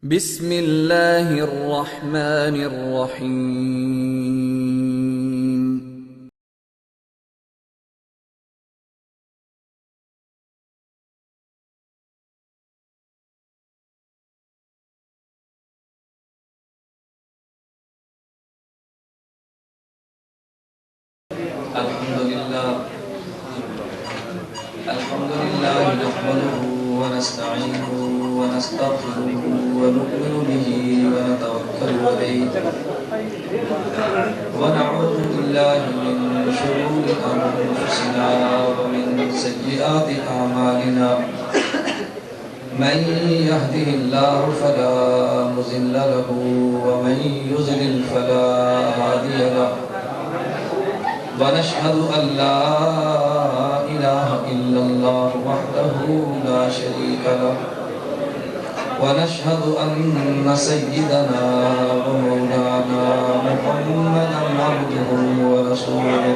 بسم اللہ الرحمن الرحیم۔ الحمدللہ نحمده ونستعینه ونستغفره ونؤمن به ونتوکل علیہ ونعوذ باللہ من شرور انفسنا ومن سیئات اعمالنا من يهده الله فلا مضل له ومن يضلل فلا هادي له ونشهد أن لا إله إلا الله وحده لا شريك له ونشهد أن سيدنا ومولانا محمدا عبده ورسوله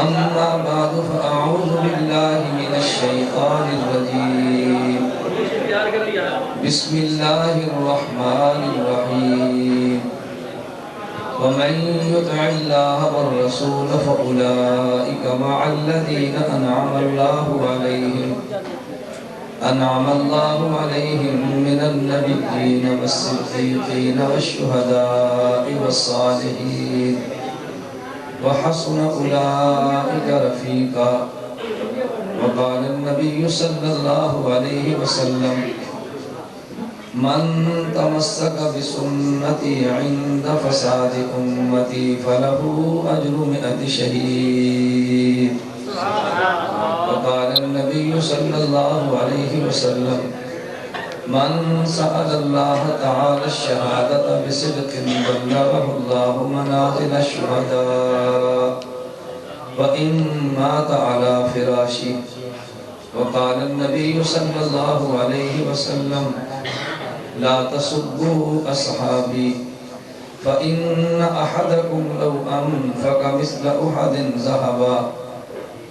أما بعد فأعوذ بالله من الشيطان الرجيم بسم الله الرحمن الرحيم ومن يطع الله والرسول فأولئك مع الذين أنعم الله عليهم من النبيين والصديقين والشهداء والصالحين وحسن أولئك رفيقا وقال النبي صلى الله عليه وسلم من تمسك بسنتي عند فساد أمتي فله أجر 100 شهيد وقال النبي صلى الله عليه وسلم من سأل الله تعالى الشهادة بصدق بلغه الله منازل الشهداء وإن مات على فراشي وقال النبي صلى الله عليه وسلم لا تسبوا أصحابي فإن أحدكم لو أنفق مثل أحد ذهبا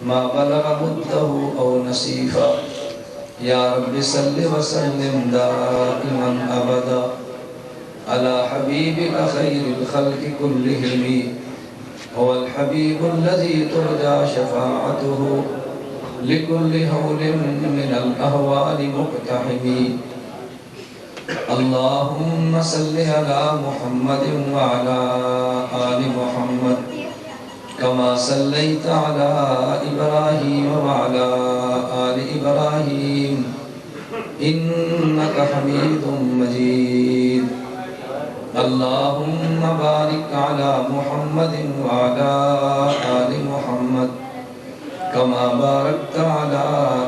ما بلغ مده أو نصيفا يا رب صل وسلم دائما أبدا على حبيبك خير الخلق كلهم هو الحبيب الذي ترجى شفاعته لكل هول من الأهوال مقتحم اللهم صل على محمد وعلى آل محمد كما صليت على إبراهيم وعلى آل إبراهيم إنك حميد مجيد اللهم بارك على محمد وعلى آل محمد كما باركت على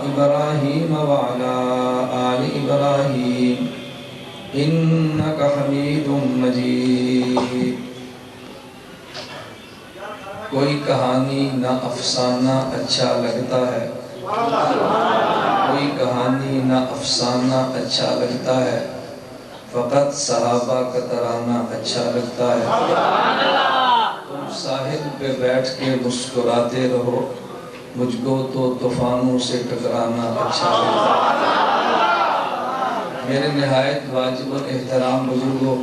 إبراهيم وعلى آل إبراهيم إنك حميد مجيد۔ کوئی کہانی نہ افسانہ اچھا لگتا ہے، کوئی کہانی نہ افسانہ اچھا لگتا ہے، فقط صحابہ کا ترانہ اچھا لگتا ہے۔ تم ساحل پہ بیٹھ کے مسکراتے رہو، مجھ کو تو طوفانوں سے ٹکرانا اچھا لگتا ہے۔ میرے نہایت واجب الاحترام بزرگوں،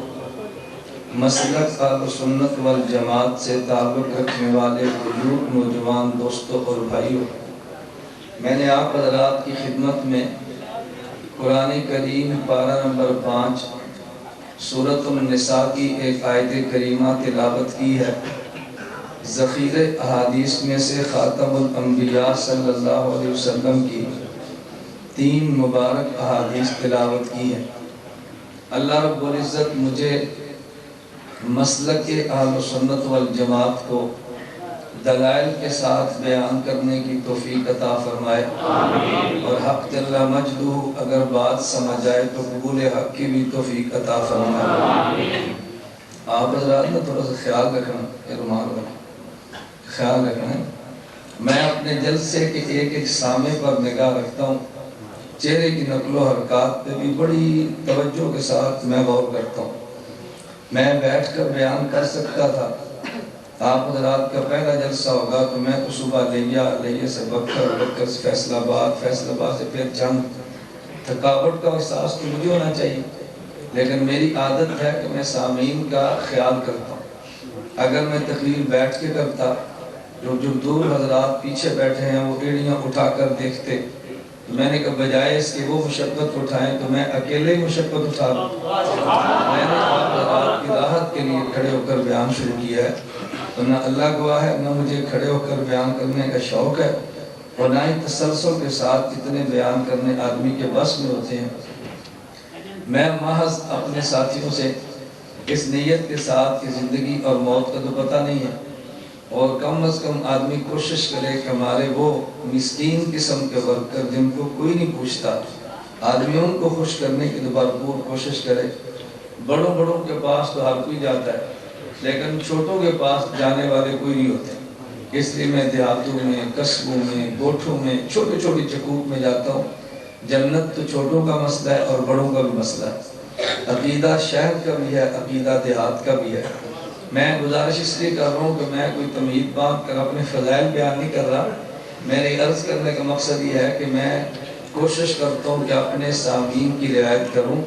مسلک اہل سنت والجماعت سے تعلق رکھنے والے بزرگ نوجوان دوستوں اور بھائیوں، میں نے آپ حضرات کی خدمت میں قرآن کریم پارہ نمبر 5 سورۃ النساء کی ایک آیت کریمہ تلاوت کی ہے۔ ذخیرہ احادیث میں سے خاتم الانبیاء صلی اللہ علیہ وسلم کی 3 مبارک احادیث تلاوت کی ہے۔ اللہ رب العزت مجھے مسلک اہل سنت والجماعت کو دلائل کے ساتھ بیان کرنے کی توفیق عطا فرمائے، اور حق جل مجدہ اگر بات سمجھ آئے تو قبول حق کی بھی توفیق عطا فرمائے۔ آپ حضرات نے تھوڑا سا خیال رکھنا، ارمان رکھنا، خیال رکھنا ہے۔ میں اپنے جلسے کے ایک ایک سامع پر نگاہ رکھتا ہوں، چہرے کی نقل و حرکات پہ بھی بڑی توجہ کے ساتھ میں غور کرتا ہوں۔ میں بیٹھ کر بیان کر سکتا تھا، آپ حضرات کا پہلا جلسہ ہوگا تو میں تو صبح لیا سے بکر سے فیصل آباد سے پھر چند تھکاوٹ کا احساس تو مجھے ہونا چاہیے، لیکن میری عادت ہے کہ میں سامعین کا خیال کرتا ہوں۔ اگر میں تقریر بیٹھ کے کرتا، جو دور حضرات پیچھے بیٹھے ہیں وہ ایڑیاں اٹھا کر دیکھتے، میں نے کہا بجائے اس کے وہ مشقت اٹھائیں تو میں اکیلے مشقت اٹھا لوں۔ میں نے آپ حضرات کی راحت کے لیے کھڑے ہو کر بیان شروع کیا ہے، تو نہ اللہ گواہ ہے، نہ مجھے کھڑے ہو کر بیان کرنے کا شوق ہے، اور نہ ہی تسلسل کے ساتھ اتنے بیان کرنے آدمی کے بس میں ہوتے ہیں۔ میں محض اپنے ساتھیوں سے اس نیت کے ساتھ کہ زندگی اور موت کا تو پتہ نہیں ہے، اور کم از کم آدمی کوشش کرے کہ ہمارے وہ مسکین قسم کے ورکر جن کو کوئی نہیں پوچھتا، آدمیوں کو خوش کرنے کی تو بھرپور کوشش کرے۔ بڑوں کے پاس تو ہر کوئی جاتا ہے، لیکن چھوٹوں کے پاس جانے والے کوئی نہیں ہوتے۔ اس لیے میں دیہاتوں میں، قصبوں میں، کوٹھوں میں، چھوٹی چکوک میں جاتا ہوں۔ جنت تو چھوٹوں کا مسئلہ ہے اور بڑوں کا بھی مسئلہ ہے، عقیدہ شہر کا بھی ہے، عقیدہ دیہات کا بھی ہے۔ میں گزارش اس لیے کر رہا ہوں کہ میں کوئی تمہید باندھ کر اپنے فضائل بیان نہیں کر رہا، میرے عرض کرنے کا مقصد یہ ہے کہ میں کوشش کرتا ہوں کہ اپنے سامعین کی رعایت کروں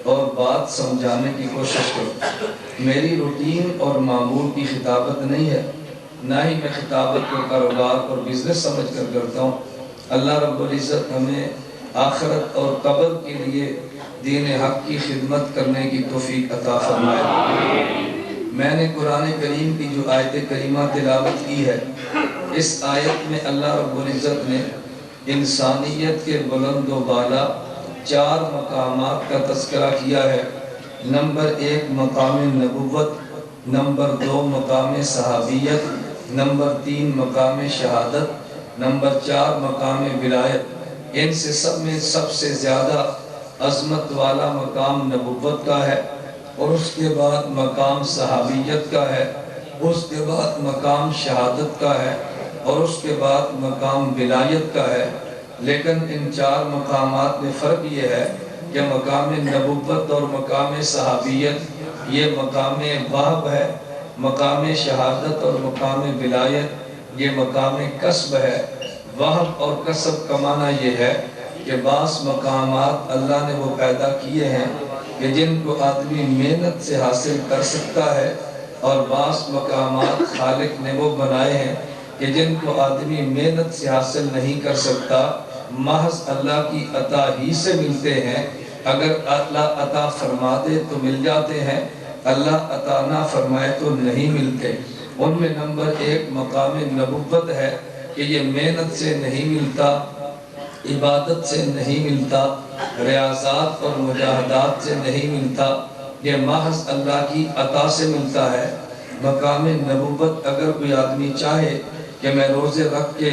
اور بات سمجھانے کی کوشش کروں۔ میری روٹین اور معمول کی خطابت نہیں ہے، نہ ہی میں خطابت کو کاروبار اور بزنس سمجھ کر کرتا ہوں۔ اللہ رب العزت ہمیں آخرت اور قبر کے لیے دین حق کی خدمت کرنے کی توفیق عطا فرمائے۔ میں نے قرآن کریم کی جو آیت کریمہ تلاوت کی ہے، اس آیت میں اللہ رب العزت نے انسانیت کے بلند و بالا 4 مقامات کا تذکرہ کیا ہے۔ نمبر 1 مقام نبوت، نمبر 2 مقام صحابیت، نمبر 3 مقام شہادت، نمبر 4 مقام ولایت۔ ان سے سب میں سب سے زیادہ عظمت والا مقام نبوت کا ہے، اور اس کے بعد مقام صحابیت کا ہے، اس کے بعد مقام شہادت کا ہے، اور اس کے بعد مقام ولایت کا ہے۔ لیکن ان 4 مقامات میں فرق یہ ہے کہ مقام نبوت اور مقام صحابیت یہ مقام وہب ہے، مقام شہادت اور مقام ولایت یہ مقام کسب ہے۔ وہب اور کسب کا معنی یہ ہے کہ بعض مقامات اللہ نے وہ پیدا کیے ہیں کہ جن کو آدمی محنت سے حاصل کر سکتا ہے، اور بعض مقامات خالق نے وہ بنائے ہیں کہ جن کو آدمی محنت سے حاصل نہیں کر سکتا، محض اللہ کی عطا ہی سے ملتے ہیں۔ اگر اللہ عطا فرما دے تو مل جاتے ہیں، اللہ عطا نہ فرمائے تو نہیں ملتے۔ ان میں نمبر 1 مقام نبوت ہے کہ یہ محنت سے نہیں ملتا، عبادت سے نہیں ملتا، ریاضات اور مجاہدات سے نہیں ملتا، یہ محض اللہ کی عطا سے ملتا ہے۔ مقام نبوت اگر کوئی آدمی چاہے کہ میں روزے رکھ کے،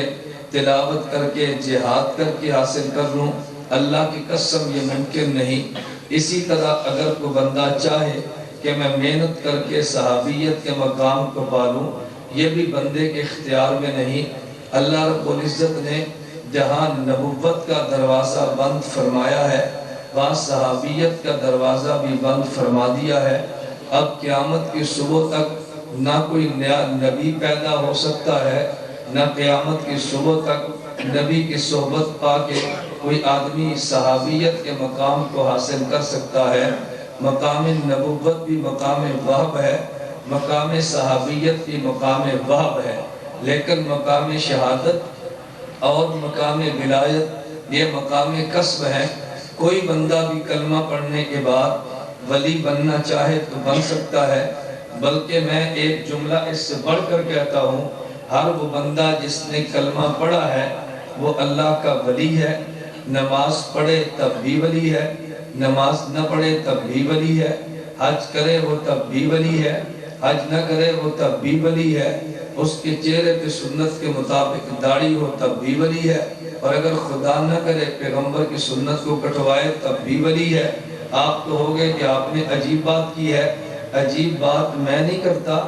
تلاوت کر کے، جہاد کر کے حاصل کر لوں، اللہ کی قسم یہ ممکن نہیں۔ اسی طرح اگر کوئی بندہ چاہے کہ میں محنت کر کے صحابیت کے مقام کو پالوں، یہ بھی بندے کے اختیار میں نہیں۔ اللہ رب العزت نے جہاں نبوت کا دروازہ بند فرمایا ہے، وہاں صحابیت کا دروازہ بھی بند فرما دیا ہے۔ اب قیامت کی صبح تک نہ کوئی نیا نبی پیدا ہو سکتا ہے، نہ قیامت کی صبح تک نبی کی صحبت پا کے کوئی آدمی صحابیت کے مقام کو حاصل کر سکتا ہے۔ مقام نبوت بھی مقام وہب ہے، مقام صحابیت بھی مقام وہب ہے، لیکن مقام شہادت اور مقام ولایت یہ مقام کسب ہے۔ کوئی بندہ بھی کلمہ پڑھنے کے بعد ولی بننا چاہے تو بن سکتا ہے، بلکہ میں ایک جملہ اس سے بڑھ کر کہتا ہوں، ہر وہ بندہ جس نے کلمہ پڑھا ہے وہ اللہ کا ولی ہے۔ نماز پڑھے تب بھی ولی ہے، نماز نہ پڑھے تب بھی ولی ہے، حج کرے وہ تب بھی ولی ہے، حج نہ کرے وہ تب بھی ولی ہے، اس کے چہرے پہ سنت کے مطابق داڑھی ہو تب بھی ولی ہے، اور اگر خدا نہ کرے پیغمبر کی سنت کو کٹوائے تب بھی ولی ہے۔ آپ تو ہوگے کہ آپ نے عجیب بات کی ہے، عجیب بات میں نہیں کرتا،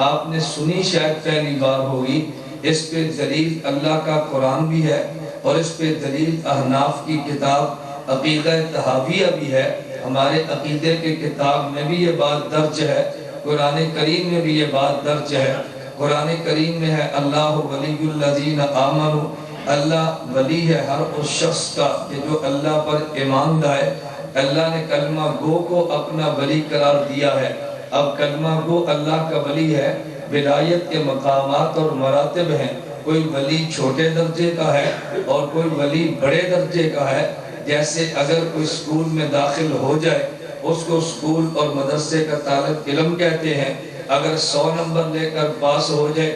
آپ نے سنی شاید پہلی بار ہوگی۔ اس پہ دلیل اللہ کا قرآن بھی ہے، اور اس پہ دلیل احناف کی کتاب عقیدہ تحاویہ بھی ہے۔ ہمارے عقیدے کے کتاب میں بھی یہ بات درج ہے، قرآن کریم میں بھی یہ بات درج ہے۔ قرآن کریم میں ہے اللہ ولی الذین آمنوا اللہ ولی ہے ہر اس شخص کا کہ جو اللہ پر ایمان لائے۔ اللہ نے کلمہ گو کو اپنا ولی قرار دیا ہے۔ اب کلمہ گو اللہ کا ولی ہے۔ ولایت کے مقامات اور مراتب ہیں، کوئی ولی چھوٹے درجے کا ہے اور کوئی ولی بڑے درجے کا ہے۔ جیسے اگر کوئی اسکول میں داخل ہو جائے، اس کو اسکول اور مدرسے کا طالب علم کہتے ہیں۔ اگر 100 نمبر لے کر پاس ہو جائے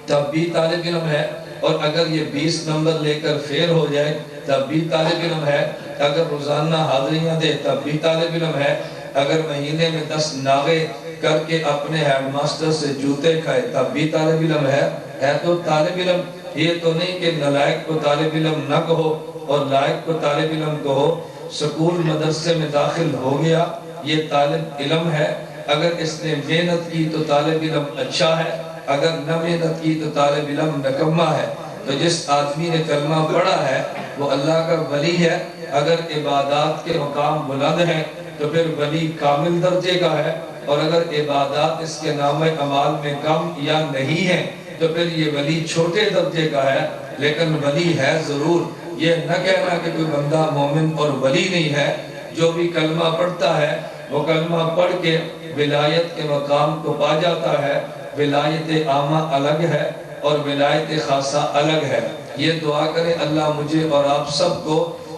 تب بھی طالب علم ہے، اور اگر یہ 20 نمبر لے کر فیل ہو جائے تب بھی طالب علم ہے۔ اگر روزانہ حاضریاں دے تب بھی طالب علم ہے۔ اگر مہینے میں 10 ناغے کر کے اپنے ہیڈ ماسٹر سے جوتے کھائے تب بھی طالب علم ہے تو طالب علم۔ یہ تو نہیں کہ نالائق کو طالب علم نہ کہو اور لائق کو طالب علم کہو۔ سکول مدرسے میں داخل ہو گیا، یہ طالب علم ہے۔ اگر اس نے محنت کی تو طالب علم اچھا ہے، اگر نہ محنت کی تو طالب علم نکما ہے۔ تو جس آدمی نے کلمہ پڑھا ہے وہ اللہ کا ولی ہے۔ اگر عبادات کے مقام بلند ہیں تو پھر ولی کامل درجے کا ہے، اور اگر عبادات اس کے نام اعمال میں کم یا نہیں ہے تو پھر یہ ولی چھوٹے درجے کا ہے، لیکن ولی ہے ضرور۔ یہ نہ کہنا کہ کوئی بندہ مومن اور ولی نہیں ہے۔ جو بھی کلمہ پڑھتا ہے وہ کلمہ پڑھ کے ولایت کے مقام کو پا جاتا ہے۔ ولایت عامہ الگ ہے اور ولایت خاصہ الگ ہے۔ یہ دعا کریں اللہ مجھے اور آپ سب کو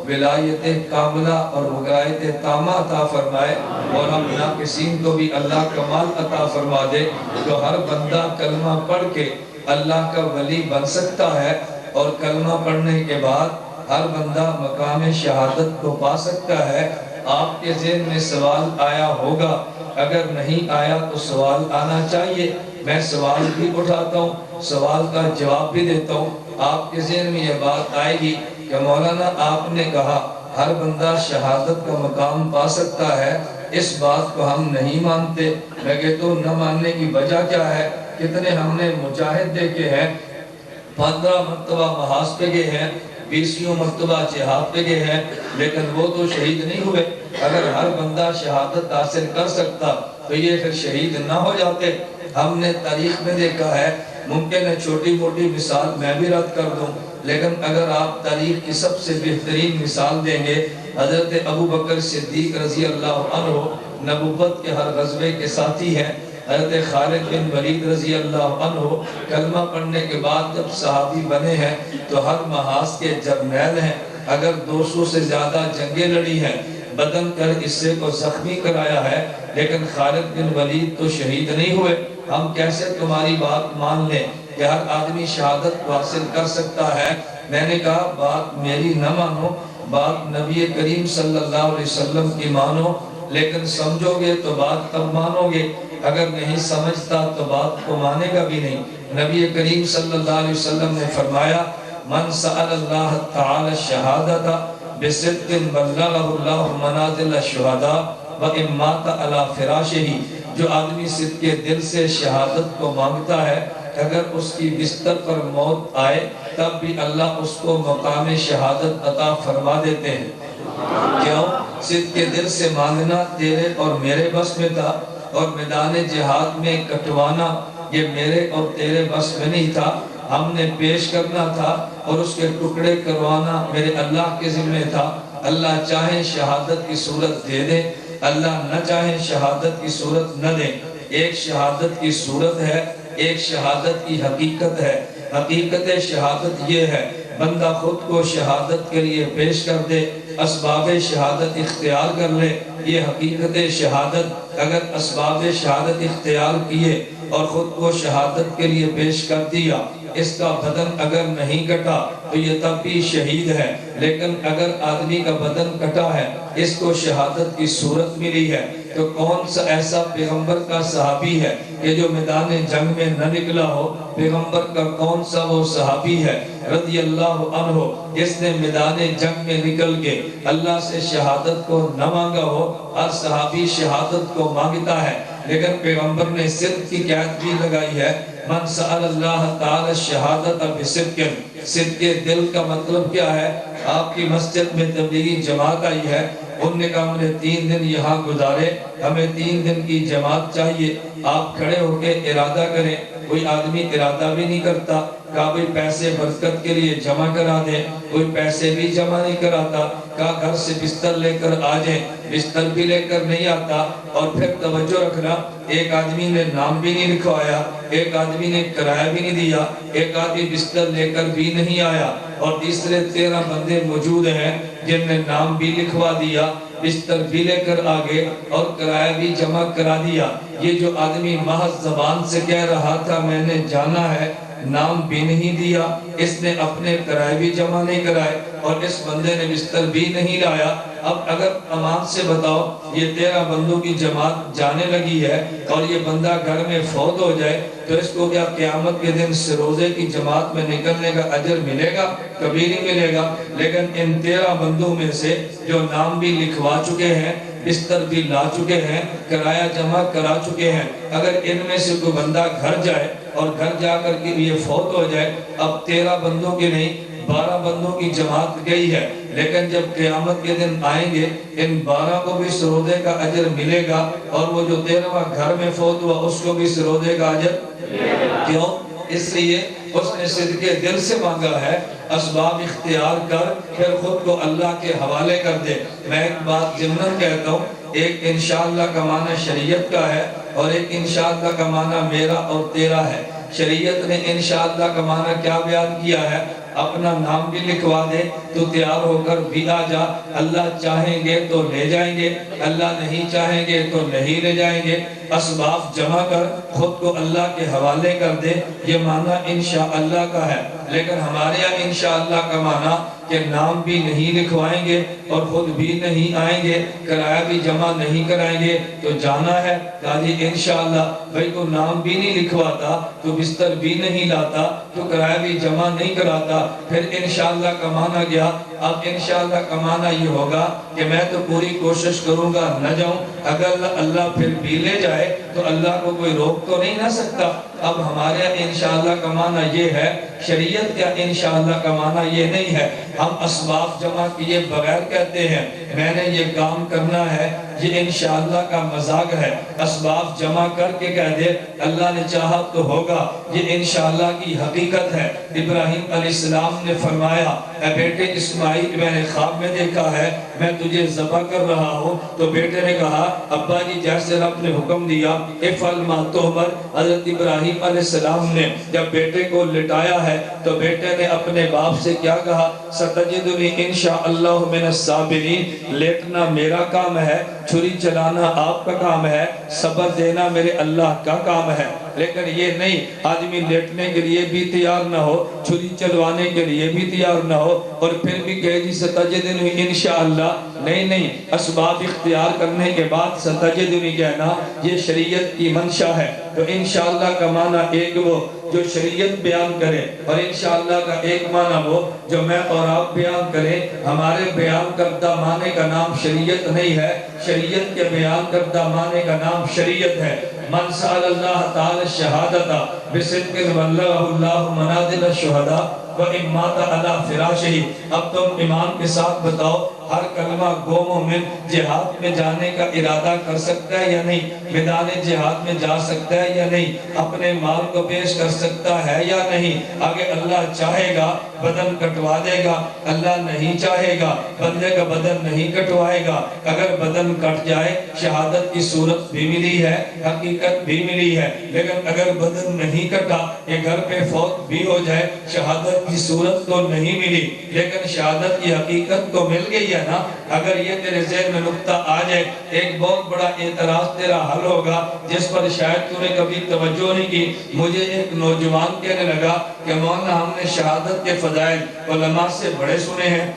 ولایت کاملہ اور ولایت تامہ عطا فرمائے، اور ہم ناقصین کو بھی اللہ کمال عطا فرما دے۔ تو ہر بندہ کلمہ پڑھ کے اللہ کا ولی بن سکتا ہے، اور کلمہ پڑھنے کے بعد ہر بندہ مقام شہادت کو پا سکتا ہے۔ آپ کے ذہن میں سوال آیا ہوگا، اگر نہیں آیا تو سوال آنا چاہیے۔ میں سوال بھی اٹھاتا ہوں، سوال کا جواب بھی دیتا ہوں۔ آپ کے ذہن میں یہ بات آئے گی کہ مولانا آپ نے کہا ہر بندہ شہادت کا مقام پا سکتا ہے، اس بات کو ہم نہیں مانتے۔ میں کہتا ہوں نہ ماننے کی وجہ کیا ہے؟ کتنے ہم نے مجاہد دیکھے ہیں، 15 مرتبہ محاذ پہ گئے ہیں، 20 مرتبہ جہاد پہ گئے ہیں، لیکن وہ تو شہید نہیں ہوئے۔ اگر ہر بندہ شہادت حاصل کر سکتا تو یہ پھر شہید نہ ہو جاتے۔ ہم نے تاریخ میں دیکھا ہے، ممکن ہے چھوٹی موٹی مثال میں بھی رد کر دوں، لیکن اگر آپ تاریخ کی سب سے بہترین مثال دیں گے، حضرت ابو بکر صدیق رضی اللہ عنہ نبوت کے ہر غزوے کے ساتھی ہیں۔ حضرت خالد بن ولید رضی اللہ عنہ کلمہ پڑھنے کے بعد جب صحابی بنے ہیں تو ہر محاذ کے جرنیل ہیں۔ اگر 200 سے زیادہ جنگیں لڑی ہیں، بدن کر حصے کو زخمی کرایا ہے، لیکن خالد بن ولید تو شہید نہیں ہوئے۔ ہم کیسے تمہاری بات مان لیں کہ ہر آدمی شہادت کو حاصل کر سکتا ہے؟ میں نے کہا بات میری نہ مانو، بات نبی کریم صلی اللہ علیہ وسلم کی مانو، لیکن سمجھو گے تو بات تب مانو گے، اگر نہیں سمجھتا تو بات کو مانے گا بھی نہیں۔ نبی کریم صلی اللہ علیہ وسلم نے فرمایا من سأل اللہ تعالی الشہادت بصدق بلغہ اللہ منازل الشہداء وإن مات علی فراشہ، جو آدمی صدق دل سے شہادت کو مانگتا ہے، اگر اس کی بستر پر موت آئے تب بھی اللہ اس کو مقام شہادت عطا فرما دیتے ہیں۔ کیوں؟ صدق دل سے مانگنا تیرے اور میرے بس میں تھا، اور میدان جہاد میں کٹوانا یہ میرے اور تیرے بس میں نہیں تھا۔ ہم نے پیش کرنا تھا اور اس کے ٹکڑے کروانا میرے اللہ کے ذمہ تھا۔ اللہ چاہے شہادت کی صورت دے دے، اللہ نہ چاہے شہادت کی صورت نہ دے۔ ایک شہادت کی صورت ہے، ایک شہادت کی حقیقت ہے۔ حقیقت شہادت یہ ہے بندہ خود کو شہادت کے لیے پیش کر دے، اسباب شہادت اختیار کر لے، یہ حقیقت شہادت۔ اگر اسباب شہادت اختیار کیے اور خود کو شہادت کے لیے پیش کر دیا، اس کا بدن اگر نہیں کٹا تو یہ تب بھی شہید ہے، لیکن اگر آدمی کا بدن کٹا ہے، اس کو شہادت کی صورت ملی ہے، تو کون سا ایسا پیغمبر کا صحابی ہے کہ جو میدان جنگ میں نہ نکلا ہو؟ پیغمبر کا کون سا وہ صحابی ہے رضی اللہ عنہ جس نے میدان جنگ میں نکل کے اللہ سے شہادت کو نہ مانگا ہو؟ ہر صحابی شہادت کو مانگتا ہے، لیکن پیغمبر نے صدق کی قید بھی لگائی ہے۔ من سأل اللہ تعالی شہادت بصدق، صدق دل کا مطلب کیا ہے؟ آپ کی مسجد میں تبلیغی جماعت آئی ہے، انہوں نے کہا ہم نے 3 دن یہاں گزارے، ہمیں 3 دن کی جماعت چاہیے۔ آپ کھڑے ہو کے ارادہ کریں کوئی آدمی ارادہ بھی نہیں کرتا، کہا بھئی پیسے برکت کے لیے جمع کرا دیں، کوئی پیسے بھی جمع نہیں کراتا، کہا گھر سے بستر لے کر آ جائیں، بستر بھی لے کر نہیں آتا، اور پھر توجہ رکھنا، ایک آدمی نے نام بھی نہیں لکھوایا، ایک آدمی نے کرایہ بھی نہیں دیا، ایک آدمی بستر لے کر بھی نہیں آیا، اور تیسرے 13 بندے موجود ہیں جن نے نام بھی لکھوا دیا، بستر بھی لے کر آگے اور کرایہ بھی جمع کرا دیا۔ یہ جو آدمی محض زبان سے کہہ رہا تھا میں نے جانا ہے، نام بھی نہیں دیا، اس نے اپنے کرائے بھی جمع نہیں کرائے، اور اس بندے نے بستر بھی نہیں لایا۔ اب اگر امان سے بتاؤ یہ 13 بندوں کی جماعت جانے لگی ہے اور یہ بندہ گھر میں فوت ہو جائے تو اس کو کیا قیامت کے دن سروزے کی جماعت میں نکلنے کا اجر ملے گا؟ کبھی نہیں ملے گا۔ لیکن ان 13 بندوں میں سے جو نام بھی لکھوا چکے ہیں، بستر بھی لا چکے ہیں، کرایہ جمع کرا چکے ہیں، اگر ان میں سے کوئی بندہ گھر جائے اور گھر جا کر کے یہ فوت ہو جائے، اب 13 بندوں کی نہیں 12 بندوں کی جماعت گئی ہے، لیکن جب قیامت کے دن آئیں گے ان 12 کو بھی سرودے کا اجر ملے گا، اور وہ جو 13واں گھر میں فوت ہوا اس کو بھی سرودے کا اجر کیوں؟ اس لیے اس نے صدقے دل سے مانگا ہے، اسباب اختیار کر پھر خود کو اللہ کے حوالے کر دے۔ میں ایک بات ضمناً کہتا ہوں، ایک انشاءاللہ کا معنی شریعت کا ہے اور ایک انشاءاللہ کا معنی میرا اور تیرا ہے۔ شریعت نے انشاءاللہ کا معنی کیا بیان کیا ہے؟ اپنا نام بھی لکھوا دے تو تیار ہو کر بھی آ جا، اللہ چاہیں گے تو لے جائیں گے، اللہ نہیں چاہیں گے تو نہیں لے جائیں گے، اسباب جمع کر خود کو اللہ کے حوالے کر دے، یہ معنی انشاءاللہ کا ہے۔ لیکن ہمارے یہاں انشاءاللہ کا معنی کہ نام بھی نہیں لکھوائیں گے اور خود بھی نہیں آئیں گے، کرایہ بھی جمع نہیں کرائیں گے، تو جانا ہے کہا جی انشاءاللہ۔ بھئی تو نام بھی نہیں لکھواتا، تو بستر بھی نہیں لاتا، تو کرایہ بھی جمع نہیں کراتا، پھر انشاءاللہ کا معنی گیا۔ اب انشاءاللہ کا معنی یہ ہوگا کہ میں تو پوری کوشش کروں گا نہ جاؤں، اگر اللہ پھر بھی لے جائے تو اللہ کو کوئی روک تو نہیں نہ سکتا۔ اب ہمارے انشاءاللہ کا معنی یہ ہے، شریعت کا انشاءاللہ کا معنی یہ نہیں ہے۔ ہم اسباب جمع کیے بغیر کہتے ہیں میں نے یہ کام کرنا ہے، یہ انشاءاللہ کا مذاق ہے۔ اسباب جمع کر کے کہہ دے اللہ نے چاہا تو ہوگا، یہ انشاءاللہ کی حقیقت ہے۔ ابراہیم علیہ السلام نے فرمایا اے بیٹے اسماعیل میں نے خواب میں دیکھا ہے میں تجھے ذبح کر رہا ہوں، تو بیٹے نے کہا ابا جی جیسے رب نے حکم دیا افعل ما تؤمر۔ حضرت ابراہیم علیہ السلام نے جب بیٹے کو لٹایا ہے تو بیٹے نے اپنے باپ سے کیا کہا؟ ستجدنی انشاءاللہ من الصابرین۔ لیٹنا میرا کام ہے، چھری چلانا آپ کا کام ہے، صبر دینا میرے اللہ کا کام ہے۔ لیکن یہ نہیں آدمی لیٹنے کے لیے بھی تیار نہ ہو، چھری چلوانے کے لیے بھی تیار نہ ہو، اور پھر بھی کہے جی ستجدنی انشاءاللہ۔ نہیں، اسباب اختیار کرنے کے بعد ستجدنی کہنا یہ شریعت کی منشا ہے۔ تو انشاءاللہ کا معنی ایک وہ جو شریعت بیان کرے، اور انشاءاللہ کا ایک معنی وہ جو میں اور آپ بیان کریں۔ ہمارے بیان کردہ معنی کا نام شریعت نہیں ہے، شریعت کے بیان کردہ معنی کا نام شریعت ہے۔ من سأل اللہ تعالی شہادتا بصدق بلغہ اللہ منازل الشہداء وَإِن مَاتَ عَلَى فِرَاشِهِ۔ اب تم ایمان کے ساتھ بتاؤ ہر کلمہ گو مومن جہاد میں جانے کا ارادہ کر سکتا ہے یا نہیں؟ میدان جہاد میں جا سکتا ہے یا نہیں؟ اپنے مال کو پیش کر سکتا ہے یا نہیں؟ آگے اللہ چاہے گا بدن کٹوا دے گا، اللہ نہیں چاہے گا بندے کا بدن نہیں کٹوائے گا۔ اگر بدن کٹ جائے شہادت کی صورت بھی ملی ہے، حقیقت بھی ملی ہے، لیکن اگر بدن نہیں کٹا یہ گھر پہ فوت بھی ہو جائے شہادت کی صورت تو نہیں ملی، لیکن شہادت کی حقیقت تو مل گئی ہے نا۔ اگر یہ تیرے ذہن میں نقطہ آ جائے ایک بہت بڑا اعتراض تیرا حل ہوگا جس پر شاید تو نے کبھی توجہ نہیں کی۔ مجھے ایک نوجوان کہنے لگا کہ مولانا ہم نے شہادت کے فضائل علماء سے بڑے سنے ہیں،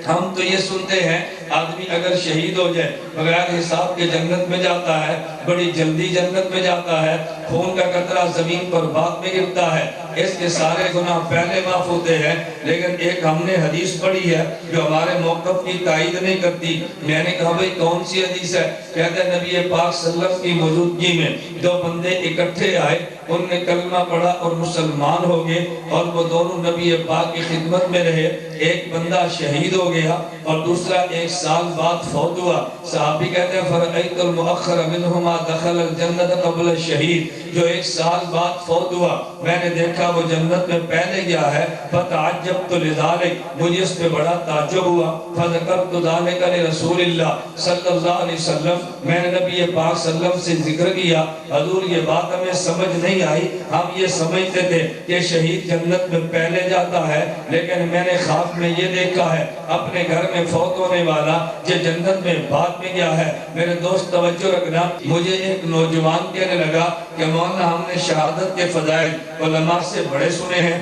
ہم تو یہ سنتے ہیں آدمی اگر شہید ہو جائے بغیر حساب کے جنت میں جاتا ہے، بڑی جلدی جنت میں جاتا ہے، خون کا قطرہ زمین پر بعد میں گرتا ہے، اس کے سارے گناہ پہلے معاف ہوتے ہیں۔ لیکن ایک ہم نے حدیث پڑھی ہے جو ہمارے موقف کی تائید نہیں کرتی۔ میں نے کہا بھئی کون سی حدیث ہے؟ کہتے ہیں نبی پاک صلی اللہ علیہ وسلم کی موجودگی میں دو بندے اکٹھے آئے، ان نے کلمہ پڑھا اور مسلمان ہو گئے، اور وہ دونوں نبی پاک کی خدمت میں رہے۔ ایک بندہ شہید ہو گیا اور دوسرا ایک سال بعد فوت ہوا. صحابی کہتے ہیں فرأیت المؤخر منہما دخل الجنت قبل الشہید. جو 1 سال بعد فوت ہوا میں نے دیکھا وہ جنت میں پہلے گیا ہے. فتعجبت لذلك, مجھے اس پہ بڑا تعجب ہوا. فذکرت ذلك لرسول اللہ صلی اللہ علیہ وسلم, میں نے نبی پاک صلی اللہ علیہ وسلم سے ذکر کیا. حضور یہ بات ہمیں سمجھ نہیں آئی, ہم یہ سمجھتے تھے کہ شہید جنت میں پہلے جاتا ہے, لیکن میں نے خواب میں یہ دیکھا ہے اپنے گھر میں فوت ہونے والا جو جنت میں بعد میں گیا ہے. میرے دوست توجہ رکھنا, مجھے ایک نوجوان کہنے لگا کہ مولانا ہم نے شہادت کے فضائل علماء سے بڑے سنے ہیں,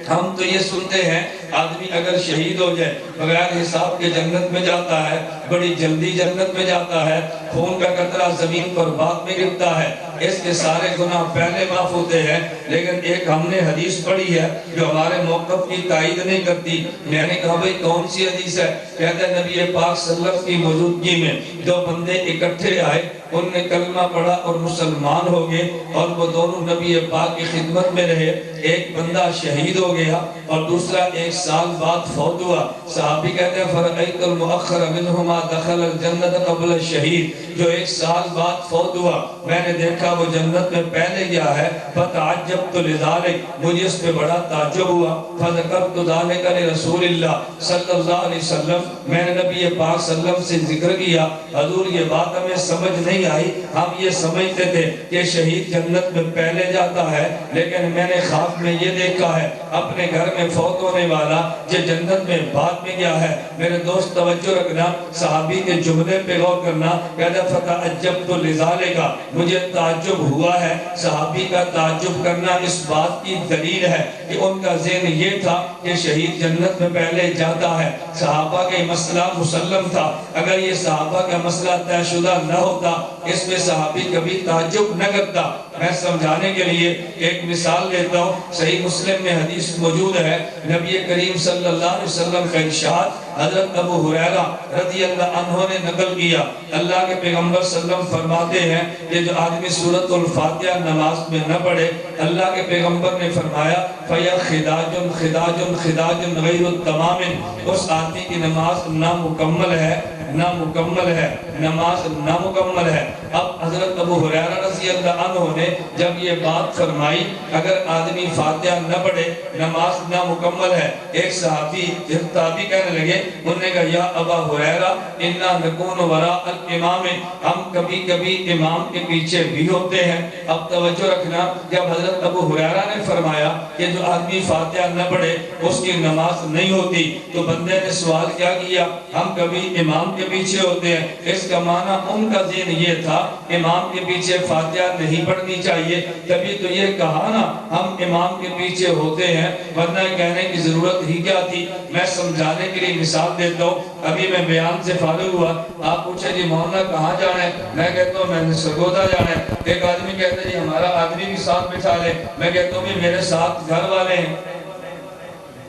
ہم تو یہ سنتے ہیں آدمی اگر شہید ہو جائے بغیر حساب کے جنت میں جاتا ہے, بڑی جلدی جنت میں جاتا ہے, خون کا قطرہ زمین پر بعد میں گرتا ہے, اس کے سارے گناہ پہلے معاف ہوتے ہیں. لیکن ایک ہم نے حدیث پڑھی ہے جو ہمارے موقف کی تائید نہیں کرتی. میں نے کہا بھئی کون سی حدیث ہے؟ کہتے ہیں نبی پاک صلی اللہ علیہ وسلم کی موجودگی میں 2 بندے اکٹھے آئے, ان نے کلمہ پڑھا اور مسلمان ہو گئے, اور وہ دونوں نبی پاک کی خدمت میں رہے. ایک بندہ شہید ہو گیا اور دوسرا 1 سال بعد فوت ہوا. صحابی کہتے ہیں فرأیت المؤخر منہما دخل الجنت قبل الشہید. جو 1 سال بعد فوت ہوا میں نے دیکھا وہ جنت میں پہلے گیا ہے. فتعجبت لذلك, مجھے اس پہ بڑا تعجب ہوا. فذکرت ذلك لرسول اللہ صلی اللہ علیہ وسلم, میں نے نبی پاک صلی اللہ علیہ وسلم سے ذکر کیا. حضور یہ بات ہمیں سمجھ نہیں آئی, ہم یہ سمجھتے تھے کہ شہید جنت میں پہلے جاتا ہے, لیکن میں نے خواب میں یہ دیکھا ہے اپنے گھر میں فوت ہونے والا جو جنت میں بعد میں گیا ہے. میرے دوست توجہ رکھنا, صحابی کے جملے پہ غور کرنا. کہتا فتعجبت لذلك, مجھے تعجب ہوا ہے. صحابی کا تعجب کرنا اس بات کی دلیل ہے کہ ان کا ذہن یہ تھا کہ شہید جنت میں پہلے جاتا ہے. صحابہ کا مسئلہ مسلم تھا, اگر یہ صحابہ کا مسئلہ طے شدہ نہ ہوتا اس میں صحابی کبھی تعجب نہ کرتا. میں سمجھانے کے لیے ایک مثال لیتا ہوں. صحیح مسلم میں حدیث موجود ہے, نبی کریم صلی اللہ علیہ وسلم کا ارشاد حضرت ابو ہریرہ رضی اللہ عنہ نے نقل کیا. اللہ کے پیغمبر صلی اللہ علیہ وسلم فرماتے ہیں کہ جو آدمی سورۃ الفاتحہ نماز میں نہ پڑھے, اللہ کے پیغمبر نے فرمایا فَيَا خِدَاجٌ خِدَاجٌ خِدَاجٌ غَيْرُ التَّمَامِ, اس آدمی کی نماز نامکمل ہے, نامکمل ہے, نماز نامکمل ہے. اب حضرت ابو ہریرہ رضی اللہ عنہ نے جب یہ بات فرمائی اگر آدمی فاتحہ نہ پڑھے نماز نامکمل ہے, ایک صحابی تابعی کہنے لگے, انہوں نے کہا یا ابا ہریرہ انا نکون وراء الامام, ہم کبھی کبھی امام کے پیچھے بھی ہوتے ہیں. اب توجہ رکھنا, جب حضرت ابو ہریرہ نے فرمایا کہ جو آدمی فاتحہ نہ پڑھے اس کی نماز نہیں ہوتی, تو بندے نے سوال کیا کیا, ہم کبھی امام کے پیچھے ہوتے ہیں. اس کا معنی ان کا ذہن یہ تھا امام کے پیچھے فاتحہ نہیں پڑھنی چاہیے, تبھی تو یہ کہا نا ہم امام کے پیچھے ہوتے ہیں, ورنہ کہنے کی ضرورت ہی کیا تھی. میں سمجھانے کے لیے مثال دیتا ہوں. ابھی میں بیان سے فارغ ہوا, آپ پوچھے جی مولانا کہاں جانا ہے, میں کہتا ہوں میں نے سرگودا جانا ہے. ایک آدمی کہتا ہے جی ہمارا آدمی بھی ساتھ بٹھا لے, میں کہتا ہوں میرے ساتھ گھر والے ہیں,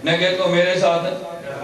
میں کہتا ہوں میرے ساتھ.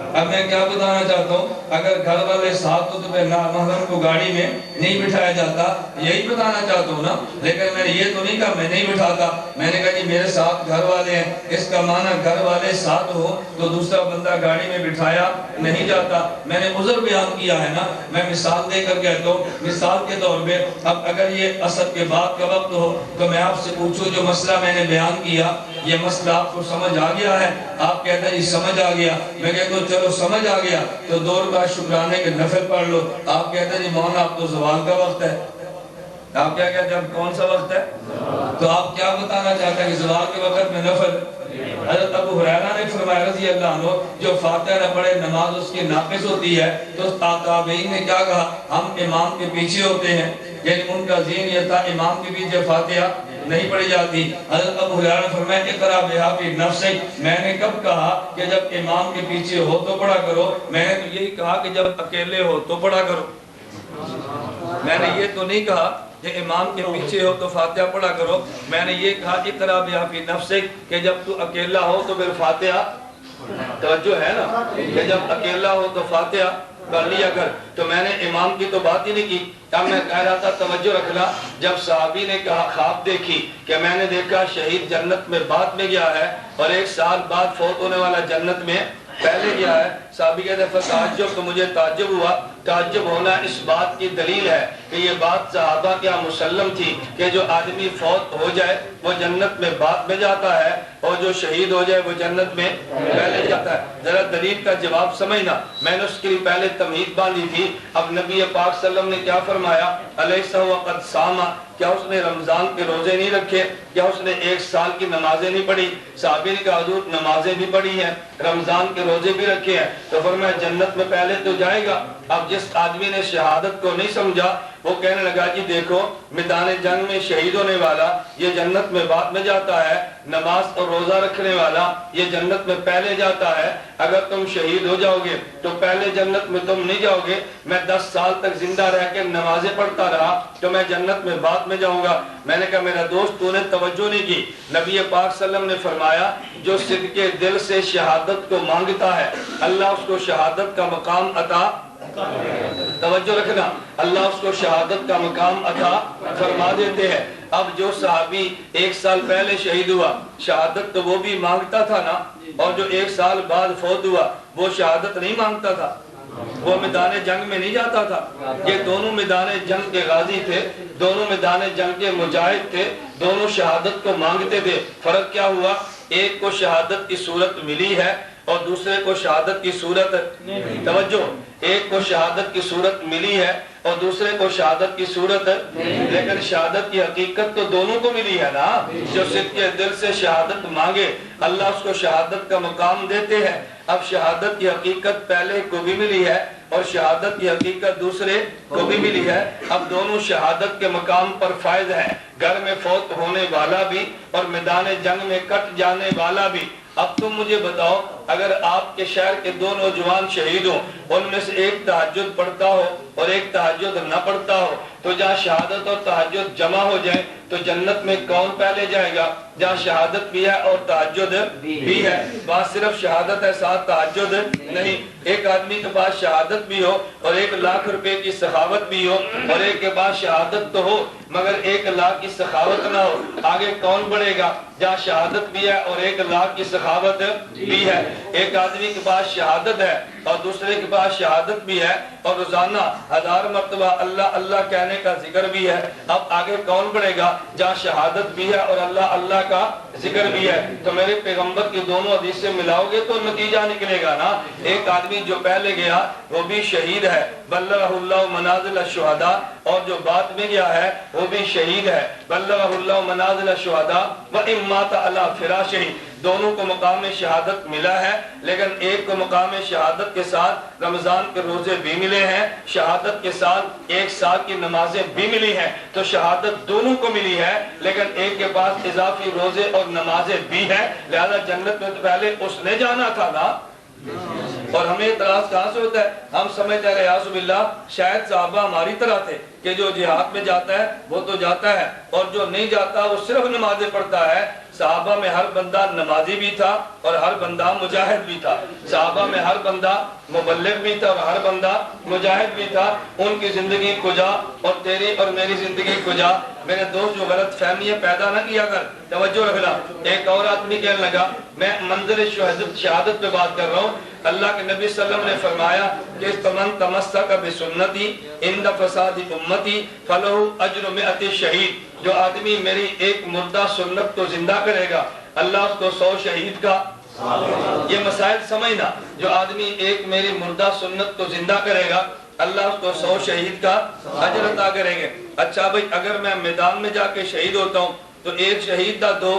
اب میں کیا بتانا چاہتا ہوں, اگر گھر والے ساتھ ہو تو پھر نامحرم کو گاڑی میں نہیں بٹھایا جاتا, یہی بتانا چاہتا ہوں نا. لیکن میں نے یہ تو نہیں کہا میں نہیں بٹھاتا, میں نے کہا جی میرے ساتھ گھر والے ہیں. اس کا معنی گھر والے ساتھ ہو تو دوسرا بندہ گاڑی میں بٹھایا نہیں جاتا. میں نے عذر بیان کیا ہے نا, میں مثال دے کر کہتا ہوں. مثال کے طور پہ اب اگر یہ عصر کے بعد کا وقت ہو تو میں آپ سے پوچھوں جو مسئلہ میں نے بیان کیا یہ مسئلہ آپ کو سمجھ آ گیا ہے؟ آپ کہتے ہیں جی سمجھ آ گیا. میں کہتا ہوں چلو سمجھ آ گیا تو 2 رکعت شکرانے کے نفل پڑھ لو. آپ کہتے ہیں جی مولانا اب تو زوال کا وقت ہے. آپ کیا کہتے ہیں اب کون سا وقت ہے؟ تو آپ کیا بتانا چاہتے ہیں کہ زوال کے وقت میں نفل؟ حضرت ابو ہریرہ نے فرمایا رضی اللہ عنہ جو فاتحہ نہ پڑھے نماز اس کی ناقص ہوتی ہے. تو تابعین نے کیا کہا, ہم امام کے پیچھے ہوتے ہیں, یعنی ان کا ذہن یہ تھا امام کے پیچھے فاتحہ نہیں پڑھی جاتی. حضرت ابو ہریرہ نے فرمایا اقرا بہا فی نفسک, میں نے کب کہا کہ جب امام کے پیچھے ہو تو پڑھا کرو؟ میں نے تو یہی کہا کہ جب اکیلے ہو تو پڑھا کرو. میں نے یہ تو نہیں کہا کہ امام کے پیچھے ہو تو فاتحہ پڑھا کرو. میں نے یہ کہا اقرا بہا فی نفسک کہ جب تو اکیلا ہو تو پھر فاتحہ, توجہ ہے نا, کہ جب اکیلا ہو تو فاتحہ کر لیا کر. تو میں نے امام کی تو بات ہی نہیں کی. اب میں کہہ رہا تھا توجہ رکھنا, جب صحابی نے کہا خواب دیکھی کہ میں نے دیکھا شہید جنت میں بعد میں گیا ہے اور 1 سال بعد فوت ہونے والا جنت میں پہلے گیا ہے, صحابی کہتے ہیں فتعجب, تو مجھے تعجب ہوا. تعجب ہونا اس بات کی دلیل ہے کہ یہ بات صحابہ کیا مسلم تھی کہ جو آدمی فوت ہو جائے وہ جنت میں بعد میں جاتا ہے اور جو شہید ہو جائے وہ جنت میں پہلے جاتا ہے۔ ذرا دلیل کا جواب سمجھنا، میں نے اس کے لیے پہلے تمہید باندھی تھی۔ اب نبی پاک صلی اللہ علیہ وسلم نے کیا فرمایا؟ الیس وقد صام، کیا اس نے رمضان کے روزے نہیں رکھے؟ کیا اس نے 1 سال کی نمازیں نہیں پڑھی؟ صحابی نے کہا حضور نمازیں بھی پڑھی ہیں، رمضان کے روزے بھی رکھے ہیں، تو فرمایا جنت میں پہلے تو جائے گا۔ اب جس آدمی نے شہادت کو نہیں سمجھا وہ کہنے لگا جی دیکھو میدان جنگ میں شہید ہونے والا یہ جنت میں بعد میں جاتا ہے، نماز اور روزہ رکھنے والا یہ جنت میں پہلے جاتا ہے، اگر تم شہید ہو جاؤ گے تو پہلے جنت میں تم نہیں جاؤ گے، میں 10 سال تک زندہ رہ کے نمازیں پڑھتا رہا تو میں جنت میں بعد میں جاؤں گا۔ میں نے کہا میرا دوست تو نے توجہ نہیں کی، نبی پاک صلی اللہ علیہ وسلم نے فرمایا جو صدقے دل سے شہادت کو مانگتا ہے اللہ اس کو شہادت کا مقام عطا، توجہ رکھنا، اللہ اس کو شہادت کا مقام عطا فرما دیتے ہیں۔ اب جو صحابی 1 سال پہلے شہید ہوا شہادت تو وہ بھی مانگتا تھا نا، اور جو 1 سال بعد فوت ہوا وہ شہادت نہیں مانگتا تھا، وہ میدان جنگ میں نہیں جاتا تھا۔ یہ دونوں میدان جنگ کے غازی تھے، دونوں میدان جنگ کے مجاہد تھے، دونوں شہادت کو مانگتے تھے۔ فرق کیا ہوا؟ ایک کو شہادت کی صورت ملی ہے اور دوسرے کو شہادت کی صورت، توجہ، ایک کو شہادت کی صورت ملی ہے اور دوسرے کو شہادت کی صورت، لیکن شہادت کی حقیقت تو دونوں کو ملی ہے نا۔ جو صدقے دل سے شہادت مانگے اللہ اس کو شہادت کا مقام دیتے ہیں۔ اب شہادت کی حقیقت پہلے کو بھی ملی ہے اور شہادت کی حقیقت دوسرے کو بھی ملی ہے، اب دونوں شہادت کے مقام پر فائز ہیں، گھر میں فوت ہونے والا بھی اور میدان جنگ میں کٹ جانے والا بھی۔ اب تم مجھے بتاؤ اگر آپ کے شہر کے 2 نوجوان شہید ہوں، ان میں سے ایک تہجد پڑھتا ہو اور ایک تہجد نہ پڑھتا ہو، تو جہاں شہادت اور تہجد جمع ہو جائیں تو جنت میں کون پہلے جائے گا؟ جہاں شہادت بھی ہے اور تہجد بھی ہے، وہاں صرف شہادت ہے ساتھ تہجد نہیں۔ ایک آدمی کے پاس شہادت بھی ہو اور 1 لاکھ روپے کی سخاوت بھی ہو، اور ایک کے پاس شہادت تو ہو مگر 1 لاکھ کی سخاوت نہ ہو، آگے کون بڑھے گا؟ جہاں شہادت بھی ہے اور 1 لاکھ کی سخاوت بھی ہے۔ ایک آدمی کے پاس شہادت ہے اور دوسرے کے پاس شہادت بھی ہے اور روزانہ 1000 مرتبہ اللہ اللہ کہنے کا ذکر بھی ہے، اب آگے کون بڑھے گا؟ جہاں شہادت بھی ہے اور اللہ اللہ کا ذکر بھی ہے۔ تو میرے پیغمبر کی دونوں حدیث سے ملاؤ گے تو نتیجہ نکلے گا نا۔ ایک آدمی جو پہلے گیا وہ بھی شہید ہے، بلغہ اللہ منازل الشہداء، اور جو بعد میں گیا ہے وہ بھی شہید ہے، بلغہ اللہ منازل الشہداء وَإِن مَاتَ عَلَى فِرَاشِهِ۔ دونوں کو مقام شہادت ملا ہے، لیکن ایک کو مقام شہادت کے ساتھ رمضان کے روزے بھی ملے ہیں، شہادت کے ساتھ 1 سال کی نمازیں بھی ملی ہیں، تو شہادت دونوں کو ملی ہے، لیکن ایک کے پاس اضافی روزے اور نمازیں بھی ہیں، لہذا جنت میں تو پہلے اس نے جانا تھا نا۔ اور ہمیں اعتراض کہاں سے ہوتا ہے؟ ہم سمجھتے ہیں اعوذ باللہ شاید صحابہ ہماری طرح تھے کہ جو جہاد میں جاتا ہے وہ تو جاتا ہے اور جو نہیں جاتا وہ صرف نمازیں پڑھتا ہے۔ صحابہ میں ہر بندہ نمازی بھی تھا اور ہر بندہ مجاہد بھی تھا، صحابہ میں ہر بندہ مبلغ بھی تھا اور ہر بندہ مجاہد بھی تھا۔ ان کی زندگی کجا اور تیری اور میری زندگی کجا؟ میرے دوست جو غلط فہمیاں پیدا نہ کیا کر، توجہ رکھنا۔ ایک اور آدمی کہنے لگا میں منظر شہادت پہ بات کر رہا ہوں، اللہ کے نبی صلی اللہ علیہ وسلم نے فرمایا کہ فمن تمسک بسنتی عند فساد امتی فلہ اجر 100 شہید۔ جو آدمی میری ایک مردہ سنت کو زندہ کرے گا اللہ اس کو 100 شہید کا، یہ مسائل سمجھنا، جو آدمی ایک میری مردہ سنت کو زندہ کرے گا اللہ اس کو 100 شہید کا اجر عطا کریں گے۔ اچھا بھائی اگر میں میدان میں جا کے شہید ہوتا ہوں تو 1 شہید دا 2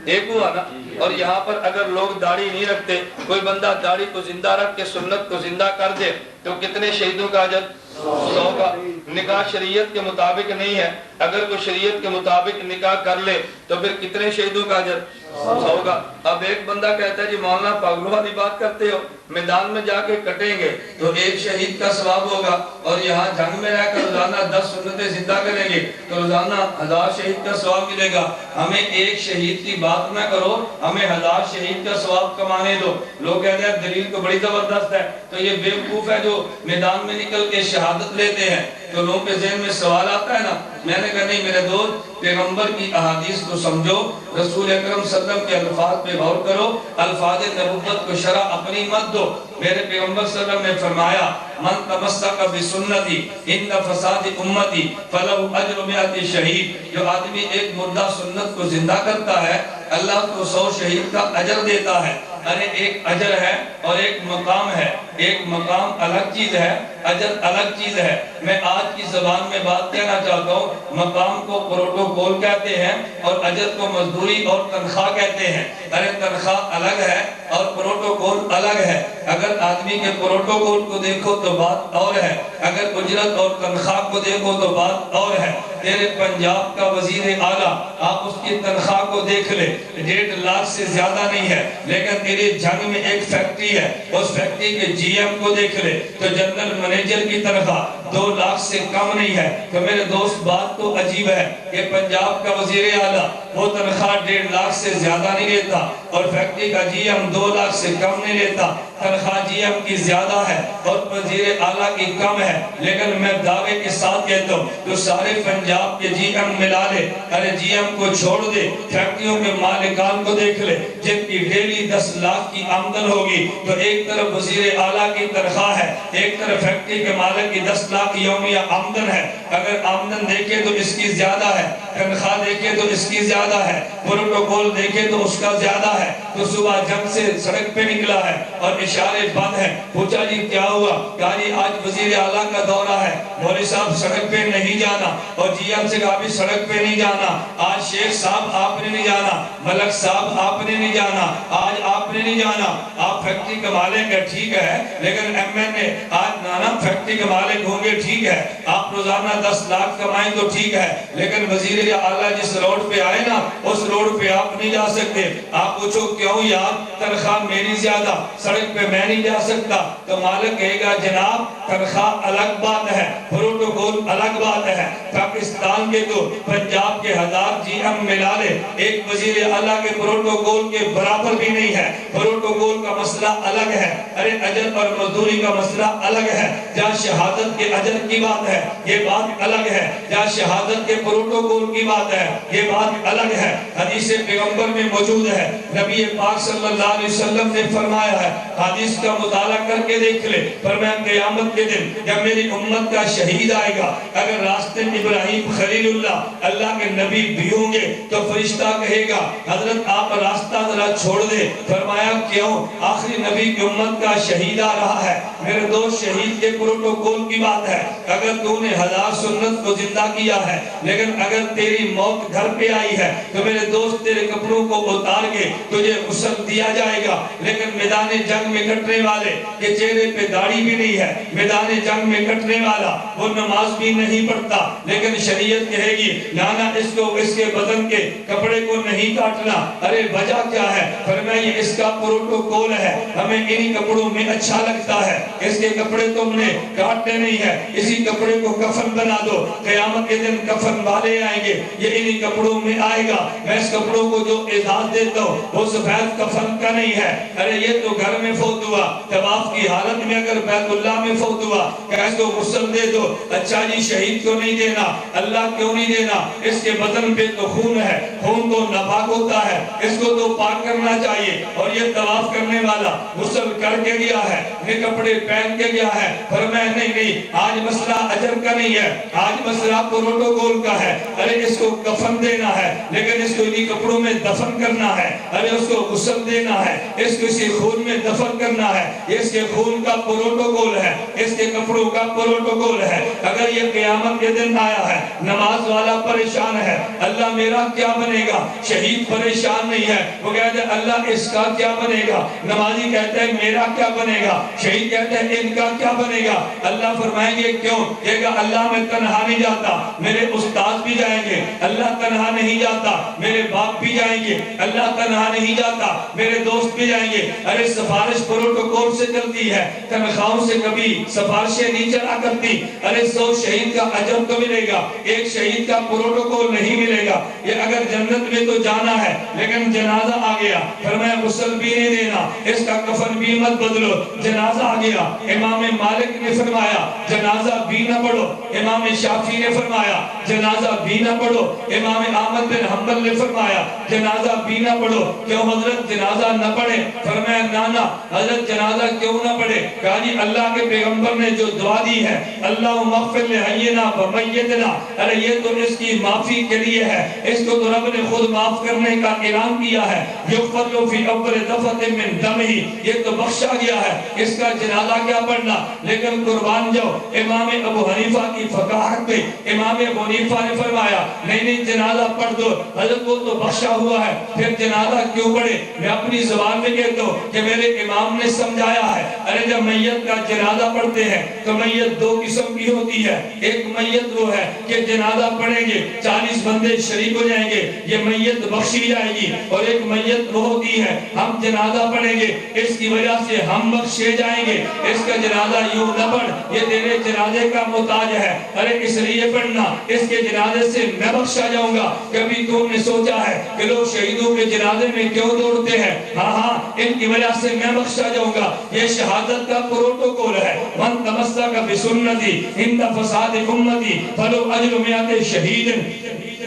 ایک ہوا نا، اور یہاں پر اگر لوگ داڑھی نہیں رکھتے، کوئی بندہ داڑھی کو زندہ رکھ کے سنت کو زندہ کر دے تو کتنے شہیدوں کا اجر؟ 100 کا۔ نکاح شریعت کے مطابق نہیں ہے، اگر کوئی شریعت کے مطابق نکاح کر لے تو پھر کتنے شہیدوں کا اجر؟ 100 کا۔ اب ایک بندہ کہتا ہے جی مولانا پاگلوں والی بات کرتے ہو، میدان میں جا کے کٹیں گے تو 1 شہید کا ثواب ہوگا اور یہاں جنگ میں رہ کر روزانہ 10 سنتیں زندہ کریں گے تو روزانہ 1000 شہید کا ثواب ملے گا۔ ہمیں 1 شہید کی بات نہ کرو، ہمیں 1000 شہید کا ثواب کمانے دو۔ لوگ کہتے ہیں دلیل تو بڑی زبردست ہے، تو یہ بیوقوف ہے جو میدان میں نکل کے شہادت لیتے ہیں۔ تو لوگوں کے ذہن میں سوال آتا ہے نا. میں نے کہا نہیں میرے دوست، پیغمبر کی احادیث کو سمجھو، رسول اکرم صلی اللہ علیہ وسلم کے الفاظ پہ غور کرو، الفاظ نبوت کو شرح اپنی مت دو. میرے پیغمبر صلی اللہ علیہ وسلم نے فرمایا من تمسک بسنتی ان فساد امتی فلہ اجر 100 شہید. جو آدمی ایک مردہ سنت کو زندہ کرتا ہے اللہ کو 100 شہید کا اجر دیتا ہے. ارے ایک اجر ہے اور ایک مقام ہے. ایک مقام الگ چیز ہے، اجر الگ چیز ہے. میں آج کی زبان میں بات کہنا چاہتا ہوں، مقام کو پروٹوکول کہتے ہیں اور اجر کو مزدوری اور تنخواہ کہتے ہیں. ارے تنخواہ الگ ہے اور پروٹوکول الگ ہے. اگر آدمی کے پروٹوکول کو دیکھو تو بات اور ہے، اگر اجرت اور تنخواہ کو دیکھو تو بات اور ہے. تیرے پنجاب کا وزیر اعلیٰ، آپ اس کی تنخواہ کو دیکھ لے، 1.5 لاکھ سے زیادہ نہیں ہے، لیکن تیرے جنگ میں ایک فیکٹری ہے، اس فیکٹری کے جی ایم کو دیکھ لے تو جنرل منیجر کی تنخواہ 2 لاکھ سے کم نہیں ہے. تو میرے دوست بات تو عجیب ہے کہ پنجاب کا وزیر اعلیٰ وہ تنخواہ 1.5 لاکھ سے زیادہ نہیں لیتا اور فیکٹری کا جی ایم 2 لاکھ سے کم نہیں لیتا. تنخواہ جی ایم کی زیادہ ہے اور وزیر اعلیٰ کی کم ہے، لیکن میں دعوے کے ساتھ کہتا ہوں تو سارے پنجاب کے جی ایم ملا لے. ارے جی ایم کو چھوڑ دے، فیکٹریوں کے مالکان کو دیکھ لے جن کی ڈیلی 10 لاکھ کی آمدن ہوگی. تو ایک طرف وزیر اعلیٰ کی تنخواہ ہے، ایک طرف فیکٹری کے مالک کی 10 لاکھ یومیہ آمدن ہے. اگر آمدن دیکھے تو اس کی زیادہ ہے، تنخواہ دیکھے تو اس کی زیادہ ہے، پروٹوکول دیکھے تو اس کا زیادہ ہے. تو صبح جنگ سے سڑک پہ نکلا ہے اور اشارے بند ہیں. پوچھا جی کیا ہوا؟ کہا جی آج وزیر اعلیٰ کا دورہ ہے، مولوی صاحب سڑک پہ نہیں جانا. اور جی ایم سے کہا بھی سڑک پہ نہیں جانا، آج شیخ صاحب آپ نے نہیں جانا، ملک صاحب آپ نے نہیں جانا، آج آپ نے نہیں جانا. آپ فیکٹری کا مالک ہے ٹھیک ہے، لیکن ایم این اے آج نانا فیکٹری کے مالک ہوں گے ٹھیک ہے، آپ روزانہ 10 لاکھ کمائیں تو ٹھیک ہے، لیکن وزیر اعلیٰ جس روڈ پہ آئے نا اس روڈ پہ آپ نہیں جا سکتے. آپ پوچھو کیوں یار؟ تنخواہ میری زیادہ، سڑک پہ میں نہیں جا سکتا. تو مالک کہے گا جناب تنخواہ الگ بات ہے، پروٹوکول الگ بات ہے. پاکستان کے تو پنجاب کے 1000 جی ایم ملا لے، ایک وزیر اعلیٰ کے پروٹوکول کے برابر بھی نہیں ہے. پروٹوکول کا مسئلہ الگ ہے، ارے اجر اور مزدوری کا مسئلہ الگ ہے. جہاں شہادت کے اجر کی بات ہے یہ بات الگ ہے، جہاں شہادت کے پروٹوکول کی بات ہے یہ بات الگ ہے. حدیث پیغمبر میں موجود ہے، نبی پاک صلی اللہ علیہ وسلم نے فرمایا ہے، حدیث کا مطالعہ کر کے دیکھ لے، فرمایا قیامت کے دن جب میری امت کا شہید آئے گا، اگر راستے میں ابراہیم خلیل اللہ کے نبی بھی ہوں گے تو فرشتہ کہے گا حضرت آپ راستہ ذرا چھوڑ دے. فرمایا کیوں؟ آخری نبی کی امت کا شہید آ رہا ہے. میرے دوست شہید کے پروٹوکول کی بات ہے. اگر تو نے 1000 سنت کو زندہ کیا ہے، لیکن اگر تیری موت گھر پہ آئی ہے تو میرے دوست تیرے کپڑوں کو اتار کے تجھے غسل دیا جائے گا. لیکن میدان جنگ میں کٹنے والے کے چہرے پہ داڑھی بھی نہیں ہے، میدان جنگ میں کٹنے والا وہ نماز بھی نہیں پڑھتا، لیکن شریعت کہے گی نانا اس کو اس کے بدن کے کپڑے کو نہیں کاٹنا. ارے وجہ کیا ہے؟ فرمایا یہ اس کا پروٹوکول ہے، ہمیں انہی کپڑوں میں اچھا لگتا ہے، اس کے کپڑے تم نے کاٹنے نہیں ہے، اسی کپڑے کو کفن بنا دو. قیامت کے دن کفن والے آئیں گے، یہ انہی کپڑوں میں آئے گا. میں اس کپڑوں کو جو اعزاز دیتا ہوں وہ سفید کفن کا نہیں ہے. ارے یہ تو گھر میں فوت ہوا، طواف کی حالت میں اگر بیت اللہ میں فوت ہوا کہ اس کو غسل دے دو. اچھا جی شہید کیوں نہیں دینا؟ اللہ کیوں نہیں دینا؟ اس کے بدن پہ تو خون ہے، خون تو ناپاک ہوتا ہے، اس کو تو پاک کرنا چاہیے. اور یہ طواف کرنے والا غسل کر کے گیا ہے، یہ کپڑے پہن کے گیا ہے. فرمایا نہیں آج مسئلہ اجر کا نہیں ہے، آج مسئلہ پروٹوکول کا ہے. ارے اس کو کفن دینا ہے، لیکن اس کو انہی کپڑوں میں دفن کرنا ہے. ارے اس کو غسل دینا ہے، اس کو اسی خون میں دفن کرنا ہے. اس کے خون کا پروٹوکول ہے، اس کے کپڑوں کا پروٹوکول ہے. اگر یہ قیامت کے دن آیا ہے نماز والا پریشان ہے، اللہ میرا کیا بنے گا؟ شہید پریشان نہیں ہے، وہ کہتے ہیں اللہ اس کا کیا بنے گا؟ نمازی کہتے ہیں میرا کیا بنے گا؟ شہید کہتے ہیں ان کا کیا بنے گا؟ اللہ فرمائیں گے کیوں؟ کہے گا اللہ میں تنہا نہیں جاتا، میرے استاد بھی جائیں گے. اللہ تنہا نہیں جاتا، میرے میرے باپ بھی جائیں گے، اللہ تنہا نہیں جاتا، میرے دوست بھی جائیں گے۔ ارے سفارش پروٹوکول سے چلتی ہے، تنخواہوں سے کبھی سفارشیں نہیں چلا کرتی۔ ارے 100 شہید کا اجر تو ملے گا، ایک شہید کا پروٹوکول نہیں ملے گا۔ یہ اگر جنت میں تو جانا ہے، لیکن جنازہ آ گیا، فرمایا غسل بھی نہیں دینا، اس کا کفن بھی مت بدلو۔ جنازہ آ گیا، امام مالک نے فرمایا جنازہ بھی نہ پڑھو، امام شافعی نے فرمایا جنازہ بھی نہ پڑھو، امام احمد بن حنبل نے فرمایا جنازہ بھی نہ پڑھو۔ کیوں حضرت جنازہ نہ پڑھے؟ فرمایا نانا حضرت جنازہ کیوں نہ پڑھے؟ کہا جی اللہ کے پیغمبر نے جو دعا دی ہے اللہم اغفر لحینا و میتنا، ارے یہ تو اس کی معافی کے لیے ہے، اس کو تو رب نے خود معاف کرنے کا اعلان کیا ہے۔ یغفر له فی اول دفعۃ من دمہ، یہ تو بخشا گیا ہے، اس کا جنازہ کیا پڑھنا؟ لیکن قربان جاؤ امام ابو حنیفہ کی فقاہت پہ امام ابو حنیفہ نے فرمایا نہیں جنازہ پڑھ دو، حضرت وہ تو بخشا ہوا ہے، پھر جنازہ کیوں پڑھے؟ میں اپنی زبان میں کہتا ہوں کہ میرے امام نے سمجھایا ہے، ارے جب میت کا جنازہ پڑھتے ہیں تو میت 2 قسم کی ہوتی ہے۔ ایک میت وہ ہے کہ جنازہ پڑھیں گے 40 بندے شریک ہو جائیں گے، یہ میت بخشی جائے گی، اور ایک میت وہ ہوتی ہے ہم جنازہ پڑھیں گے اس کی وجہ سے ہم بخشے جائیں گے، اس کا جنازہ یوں نہ پڑھ یہ تیرے جنازے کا محتاج ہے، ارے اس لیے پڑھنا اس کے جنازے سے میں بخشا جاؤں گا۔ کبھی تم نے سوچا ہے کہ لوگ شہیدوں کے جنازے میں کیوں دوڑتے ہیں؟ ہاں ان کی وجہ سے میں بخشا جاؤں گا، یہ شہادت کا پروٹوکول ہے۔ من تمسک بسنتی عند فساد امتی فلو اجر مئات شہید،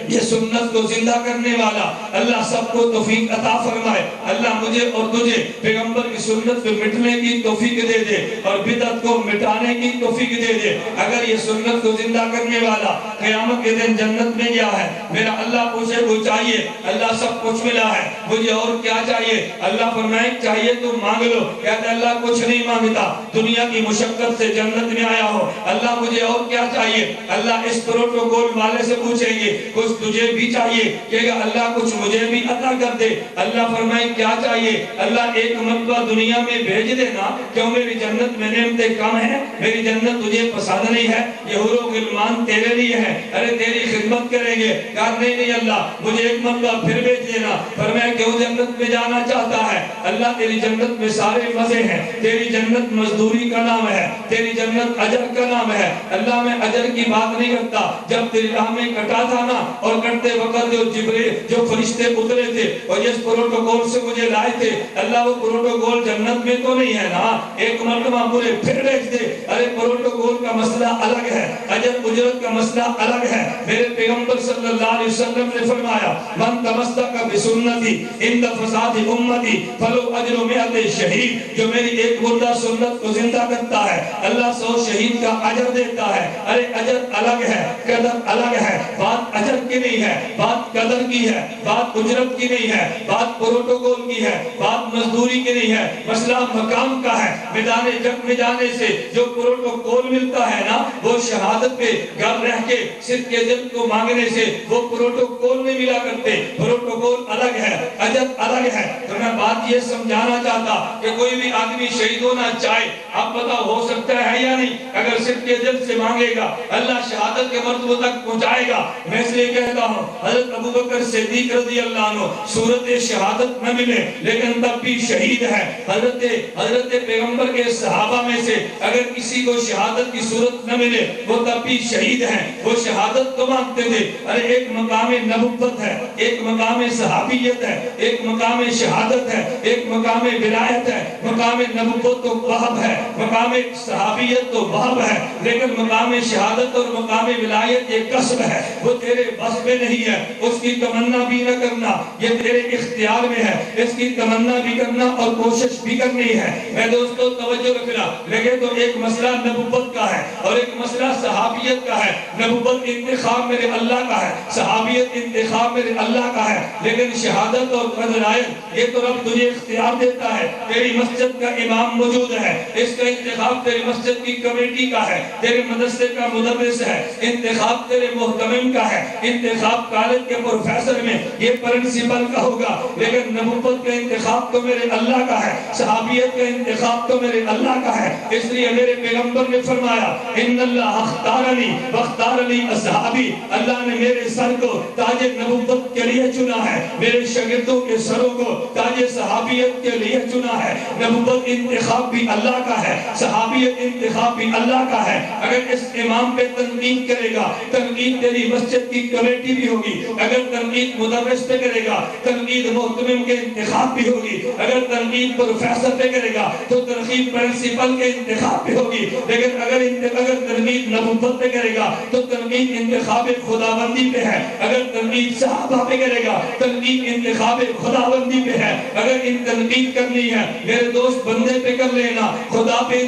یہ سنت کو زندہ کرنے والا اللہ سب کو توفیق عطا فرمائے۔ اللہ مجھے اور تجھے پیغمبر کی سنت پہ مٹنے کی توفیق دے دے اور بدعت کو مٹانے کی توفیق دے دے۔ اگر یہ سنت کو زندہ کرنے والا قیامت کے دن جنت میں گیا ہے، میرا اللہ پوچھے وہ چاہیے، اللہ سب کچھ ملا ہے، مجھے اور کیا چاہیے؟ اللہ فرمائے چاہیے تو مانگ لو، کہتے اللہ کچھ نہیں مانگتا، دنیا کی مشقت سے جنت میں آیا ہو، اللہ مجھے اور کیا چاہیے؟ اللہ اس پروٹوکول والے سے پوچھیں گے کچھ تجھے بھی چاہیے؟ کہے گا اللہ کچھ مجھے بھی عطا کر دے۔ اللہ فرمائے کیا چاہیے؟ اللہ ایک مرتبہ دنیا میں بھیج دینا، کیوں میری جنت میں نعمتیں کم ہیں؟ میری جنت تجھے پسند نہیں ہے؟ یہ حور و غلمان تیرے لیے ہیں، ارے تیری خدمت کریں گے۔ کہا نہیں اللہ مجھے ایک مرتبہ پھر بھیج دینا۔ فرمایا کیوں جنت میں جانا چاہتا ہے؟ اللہ تیری جنت میں سارے مزے ہیں، تیری جنت مزدوری کا نام ہے، تیری جنت اجر کا نام ہے۔ اللہ میں اجر کی بات نہیں کرتا، جب تیری راہ میں کٹا تھا نا اور کرتے وقت جو جبریل جو فرشتے اترے تھے اور جس پروٹوکول سے مجھے لائے تھے، اللہ وہ پروٹوکول جنت میں تو نہیں ہے نا، ایک مرتبہ مجھے پھر بھیج دے۔ ارے پروٹوکول کا مسئلہ الگ ہے، اجر اجرت کا مسئلہ الگ ہے۔ میرے پیغمبر صلی اللہ علیہ وسلم نے فرمایا من تمسک بسنتی عند فساد امتی فلو اجر مئات شہید، جو میری ایک مردہ سنت کو زندہ کرتا ہے اللہ 100 شہید کا اجر دیتا ہے۔ ارے اجر الگ ہے، قدر الگ ہے، بات اجر کی نہیں ہے، بات قدر کی ہے، بات اجرت کی نہیں ہے، بات پروٹوکول کی ہے، بات مزدوری کی نہیں ہے، مسئلہ مقام کا ہے۔ میدان جنگ میں جانے سے جو پروٹوکول ملتا ہے نا وہ شہادت پہ گھر رہ کے صرف کے دل کو مانگنے سے وہ پروٹوکول نہیں ملا کرتے، پروٹوکول الگ ہے، اجر الگ ہے۔ تو میں بات یہ سمجھانا چاہتا کہ کوئی بھی آدمی شہید ہونا چاہے، آپ پتا ہو سکتا ہے یا نہیں؟ اگر صرف کے دل سے مانگے گا اللہ شہادت کے مرتبہ تک پہنچائے گا۔ میں اس لیے کہتا ہوں حضرت ابو بکر صدیق رضی اللہ عنہ صورت شہادت نہ ملے لیکن تب بھی شہید ہے۔ حضرت پیغمبر کے صحابہ میں سے اگر کسی کو شہادت کی صورت نہ ملے وہ تب بھی شہید ہیں، وہ شہادت تو مانگتے تھے۔ ارے ایک مقام نبوت ہے، ایک مقام صحابیت ہے، ایک مقام شہادت ہے، ایک مقام ولایت ہے۔ مقام نبوت تو وہب ہے، مقام صحابیت تو وہب ہے، لیکن مقام شہادت اور مقام ولایت یہ کسب ہے، وہ تیرے بس میں نہیں ہے، اس کی تمنا بھی نہ کرنا، یہ تیرے اختیار میں ہے، اس کی تمنا بھی کرنا اور کوشش بھی کرنی ہے۔ میں دوستو توجہ رکھنا، لگے تو ایک مسئلہ نبوت کا ہے اور ایک مسئلہ صحابیت کا ہے۔ نبوت انتخاب میرے اللہ کا ہے، صحابیت انتخاب میرے اللہ کا ہے، لیکن شہادت اور ولایت یہ تو رب تجھے اختیار دیتا ہے۔ تیری مسجد کا امام موجود ہے، اس کا انتخاب تیری مسجد کی کمیٹی کا ہے، تیرے مدرسے کا مدرس ہے، انتخاب تیرے محتمم کا ہے، انتخاب کالج کے پروفیسر میں یہ پرنسپل کا ہوگا، لیکن نبوت کا انتخاب تو میرے اللہ کا ہے، صحابیت کا انتخاب تو میرے اللہ کا ہے۔ اس لیے میرے پیغمبر نے فرمایا ان اللہ اختارنی واختار لی اصحابی، اللہ نے میرے سر کو تاج نبوت کے لیے چنا ہے، میرے شاگردوں کے سروں کو تاج صحابیت کے لیے چنا ہے۔ نبوت انتخاب بھی اللہ کا ہے، صحابیت انتخاب بھی اللہ کا ہے۔ اگر اس امام پہ تنقید کرے گا، تنقید تیری مسجد کی کمیٹی بھی ہوگی۔ اگر تنقید مدرس پہ کرے گا، تنقید محتمم کے انتخاب بھی ہوگی۔ اگر تنقید پروفیسر پہ کرے گا تو تنقید پرنسپل کے انتخاب بھی ہوگی۔ لیکن اگر تنقید نبوت پہ کرے گا تو تنقید انتخاب خداوندی پہ ہے۔ اگر تنقید صحابہ پہ کرے گا، تنقید انتخاب خداوندی پہ ہے۔ اگر ان تنقید کرنی ہے میرے دوست بندے پہ کر لینا، خدا پہ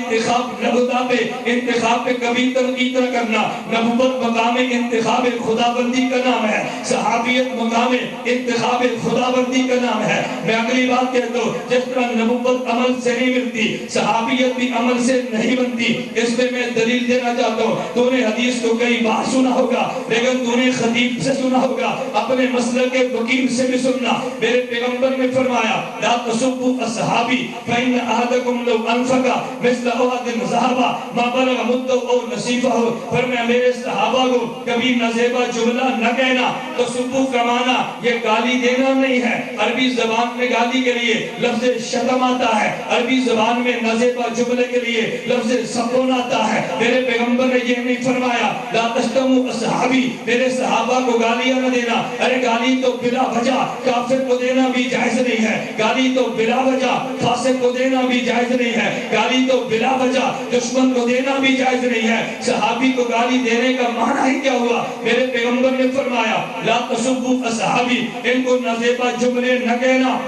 انتخاب پہ کبھی تنقید نہ کرنا۔ نبوت مقام انتخاب خداوندی کا نام ہے، صحابیت مقام انتخاب خداوندی کا نام ہے۔ میں اگلی بات کہتا ہوں، جس طرح نبوت عمل سے نہیں ملتی، صحابیت بھی عمل سے نہیں بنتی۔ اس میں میں دلیل دینا چاہتا ہوں۔ تو نے حدیث کو کئی بار سنا ہوگا، لیکن تو نے خطیب سے سنا ہوگا، اپنے مسلک کے وکیل سے بھی سننا۔ میرے پیغمبر نے فرمایا لا تسبوا اصحابی فإن أحدكم لو أنفق مثل أحد ذهب ما بلغ مده أو نصيفه۔ فرمایا میرے صحابہ کو کبھی نازیبہ جملہ نہ کہنا۔ تسبوا کا معنی یہ گالی دینا نہیں ہے۔ عربی زبان میں گالی کے لیے لفظ شتم آتا ہے، عربی زبان میں نازیبہ جملے کے لیے لفظ سبون آتا ہے۔ میرے پیغمبر نے یہ نہیں فرمایا لا تشتموا اصحابی، میرے صحابہ کو گالیاں نہ دینا۔ ارے گالی تو بلا وجہ کافر کو دینا بھی جائز نہیں ہے، گالی تو بلا وجہ فاسق کو دینا بھی جائز نہیں ہے، گالی تو بلا وجہ دشمن کو دینا بھی جائز نہیں ہے۔ صحابی کو گالی دینے کا معنی ہی کیا ہوا؟ میرے پیغمبر نے فرمایا لا تسبوا اصحابی، ان کو نازیبہ جملے نہ کہنا،